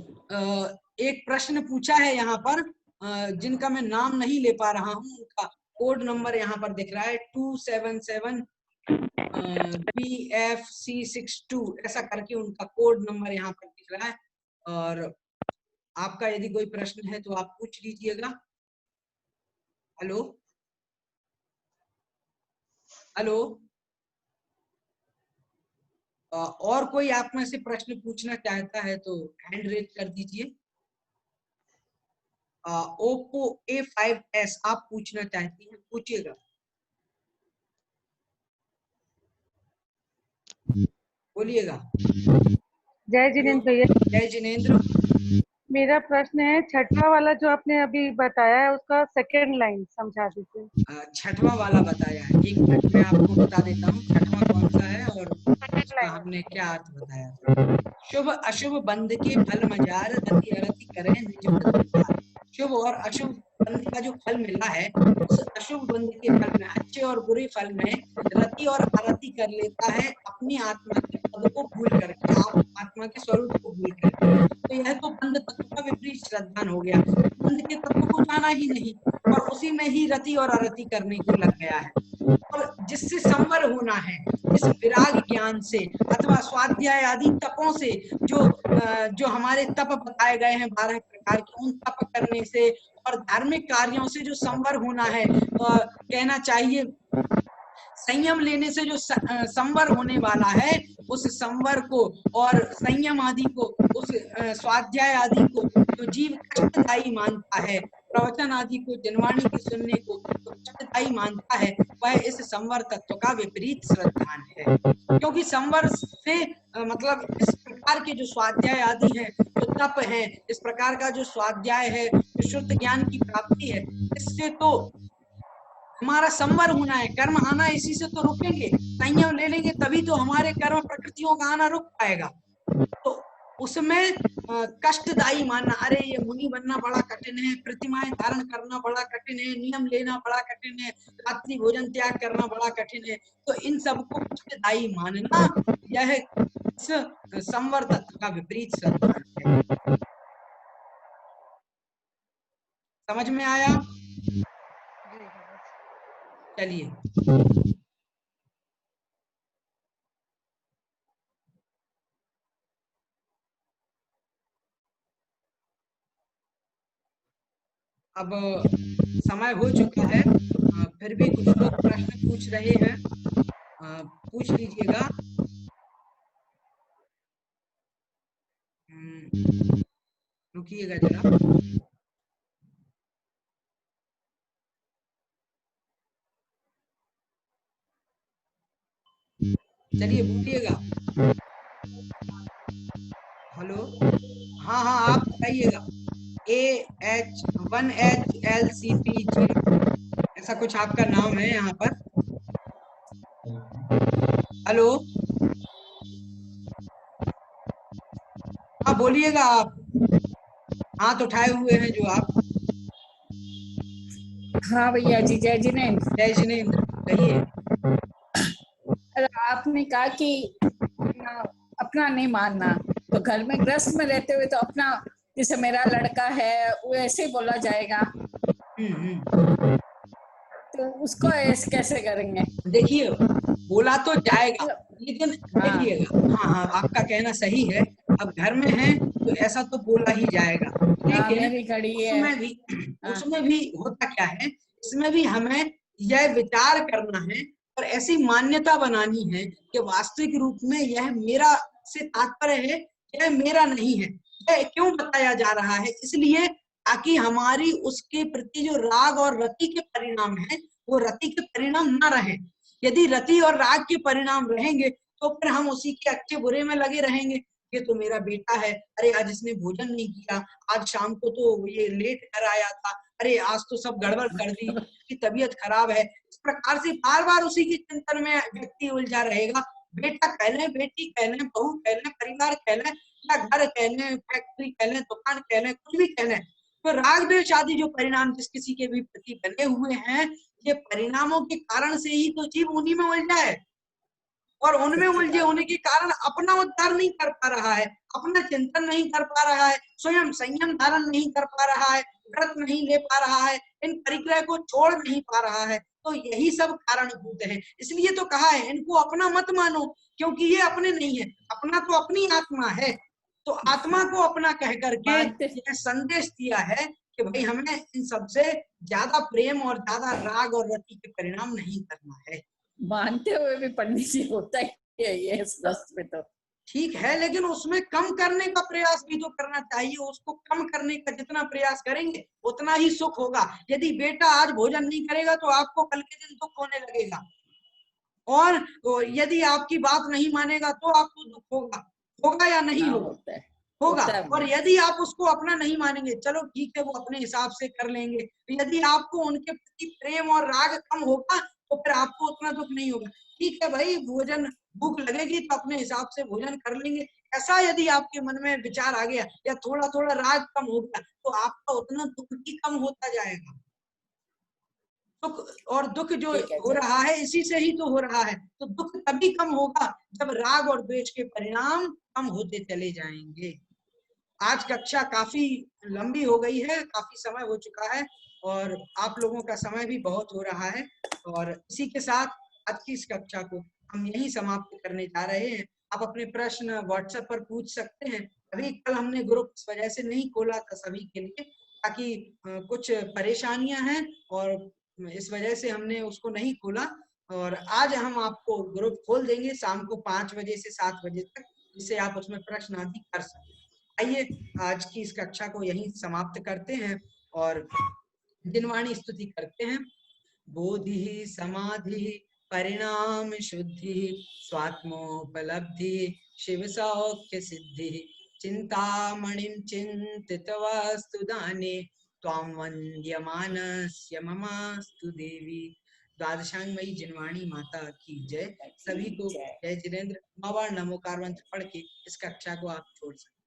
एक प्रश्न पूछा है यहाँ पर, जिनका मैं नाम नहीं ले पा रहा हूँ, उनका कोड नंबर यहाँ पर दिख रहा है 277 BFC62, ऐसा करके उनका कोड नंबर यहाँ पर दिख रहा है। और आपका यदि कोई प्रश्न है तो आप पूछ लीजिएगा। हेलो हेलो, और कोई आप में से प्रश्न पूछना चाहता है तो हैंड रेज कर दीजिए। ओप्पो A5s आप पूछना चाहती हैं, पूछिएगा। बोलिएगा। जय जिनेंद्र भैया। जय जिनेंद्र। मेरा प्रश्न है, छठवा वाला जो आपने अभी बताया है उसका सेकंड लाइन समझा दीजिए। छठवा वाला बताया है, एक मिनट में आपको बता देता हूँ छठवा कौन सा है और उसका हमने क्या अर्थ बताया। शुभ अशुभ बंध के फल मजार, रति अरति करें निज प्रकार। शुभ और अशुभ बंध का जो फल मिला है, उस अशुभ बंध के फल में, अच्छे और बुरे फल में रति और अरति कर लेता है अपनी आत्मा के पद को भूल करके, आत्मा के स्वरूप को भूल करके। तो यह तो बंध तत्व का विपरीत श्रद्धान हो गया, बंध के तत्व को जाना ही नहीं और उसी में ही रति और अरति करने को लग गया है। और जिससे संवर होना है, इस विराग ज्ञान से अथवा स्वाध्याय आदि तपों से, जो हमारे तप बताए गए हैं 12 प्रकार के, उन तप करने से और धार्मिक कार्यों से जो संवर होना है, कहना चाहिए संयम लेने से जो संवर होने वाला है, उस संवर को और संयम आदि को, उस स्वाध्याय आदि को जो जीव कष्टदायी मानता है, प्रवचन आदि को, जनवाणी के सुनने को कष्टदायी मानता है, वह इस संवर तत्व का विपरीत श्रद्धान है। क्योंकि संवर से मतलब इस प्रकार के जो स्वाध्याय आदि है, जो तप है, इस प्रकार का जो स्वाध्याय है, जो शुद्ध ज्ञान की प्राप्ति है, इससे तो हमारा संवर होना है, कर्म आना इसी से तो रुकेंगे। संयम ले लेंगे तभी तो हमारे कर्म प्रकृतियों का आना रुक पाएगा। तो उसमें कष्टदायी मानना, अरे ये मुनि बनना बड़ा कठिन है, प्रतिमाएं धारण करना बड़ा कठिन है, नियम लेना बड़ा कठिन है, रात्रि भोजन त्याग करना बड़ा कठिन है, तो इन सबको कष्टदायी मानना, यह संवर तत्व का विपरीत श्रद्धान है। समझ में आया? चलिए अब समय हो चुका है, फिर भी कुछ लोग प्रश्न पूछ रहे हैं, पूछ लीजिएगा। रुकिएगा जरा। चलिए बोलिएगा। हेलो, हाँ हाँ आप बताइएगा। AH1HLCPG ऐसा कुछ आपका नाम है यहाँ पर। हेलो, हाँ बोलिएगा आप, हाथ उठाए हुए हैं जो आप। हाँ भैया जी, जय जिनेन्द्र। जय जिनेन्द्र, कहिए। आपने कहा कि अपना नहीं मानना, तो घर में गृहस्थ में रहते हुए तो अपना, जैसे मेरा लड़का है वो ऐसे बोला जाएगा, तो उसको ऐसे कैसे करेंगे? देखिए बोला तो जाएगा, लेकिन देखिएगा, हाँ हाँ आपका कहना सही है। अब घर में है तो ऐसा तो बोला ही जाएगा, लेकिन उसमें भी होता क्या है, इसमें भी हमें यह विचार करना है और ऐसी मान्यता बनानी है कि वास्तविक रूप में यह मेरा से तात्पर्य है, यह मेरा नहीं है। यह क्यों बताया जा रहा है? इसलिए ताकि हमारी उसके प्रति जो राग और रति के परिणाम है, वो रति के परिणाम ना रहे। यदि रति और राग के परिणाम रहेंगे तो फिर हम उसी के अच्छे बुरे में लगे रहेंगे। ये तो मेरा बेटा है, अरे आज इसने भोजन नहीं किया, आज शाम को तो ये लेट कर आया था, अरे आज तो सब गड़बड़ कर दी, उसकी तबीयत खराब है। इस प्रकार से बार बार उसी के चिंतन में व्यक्ति उलझा रहेगा। बेटा कह लें, बेटी कह लें, बहू कह लें, परिवार कह लें, या घर कह लें, फैक्ट्री कह लें, दुकान कह लें, कुछ भी कह लें, तो राग द्वेष आदि जो परिणाम जिस किसी के भी प्रति बने हुए हैं, ये परिणामों के कारण से ही तो जीव उन्हीं में उलझा है, और उनमें उलझे होने के कारण अपना उद्धार नहीं कर पा रहा है, अपना चिंतन नहीं कर पा रहा है, स्वयं संयम धारण नहीं कर पा रहा है, व्रत नहीं ले पा रहा है, इन परिग्रह को छोड़ नहीं पा रहा है। तो यही सब कारणभूत है। इसलिए तो कहा है इनको अपना मत मानो, क्योंकि ये अपने नहीं है, अपना तो अपनी आत्मा है। तो आत्मा को अपना कह करके यह संदेश दिया है कि भाई हमें इन सबसे ज्यादा प्रेम और ज्यादा राग और रति के परिणाम नहीं करना है। मानते हुए भी पंडित जी होता ही है ये इस दस्त में तो ठीक है, लेकिन उसमें कम करने का प्रयास भी तो करना चाहिए। उसको कम करने का जितना प्रयास करेंगे उतना ही सुख होगा। यदि बेटा आज भोजन नहीं करेगा तो आपको कल के दिन दुख होने लगेगा, और यदि आपकी बात नहीं मानेगा तो आपको दुख होगा, होगा या नहीं होगा? होगा। और यदि आप उसको अपना नहीं मानेंगे, चलो ठीक है वो अपने हिसाब से कर लेंगे, यदि आपको उनके प्रति प्रेम और राग कम होगा तो फिर आपको उतना दुख नहीं होगा। ठीक है भाई, भोजन भूख लगेगी तो अपने हिसाब से भोजन कर लेंगे, ऐसा यदि आपके मन में विचार आ गया, या थोड़ा थोड़ा राग कम हो गया, तो आपका उतना दुख भी कम होता जाएगा। दुख और दुख जो हो रहा है इसी से ही तो हो रहा है। तो दुख तभी कम होगा जब राग और द्वेष के परिणाम कम होते चले जाएंगे। आज कक्षा काफी लंबी हो गई है, काफी समय हो चुका है, और आप लोगों का समय भी बहुत हो रहा है, और इसी के साथ आज की इस कक्षा को हम यही समाप्त करने जा रहे हैं। आप अपने प्रश्न व्हाट्सएप पर पूछ सकते हैं। अभी कल हमने ग्रुप इस वजह से नहीं खोला था सभी के लिए, ताकि कुछ परेशानियां हैं और इस वजह से हमने उसको नहीं खोला, और आज हम आपको ग्रुप खोल देंगे शाम को 5 बजे से 7 बजे तक, जिससे आप उसमें प्रश्न आदि कर सकते। आइए आज की इस कक्षा को यहीं समाप्त करते हैं और जिनवाणी स्तुति करते हैं। बोधि समाधि परिणाम शुद्धि स्वात्मोपलब्धि शिव सौख्य सिद्धि चिंतामणिं चिंतितवस्तु दाने त्वां वन्द्यमानस्य ममास्तु देवी। द्वादशांगमयी जिनवाणी माता की जय। सभी को जय जिनेन्द्र। नमो नमोकार मंत्र पढ़ के इस कक्षा को आप छोड़ सकते।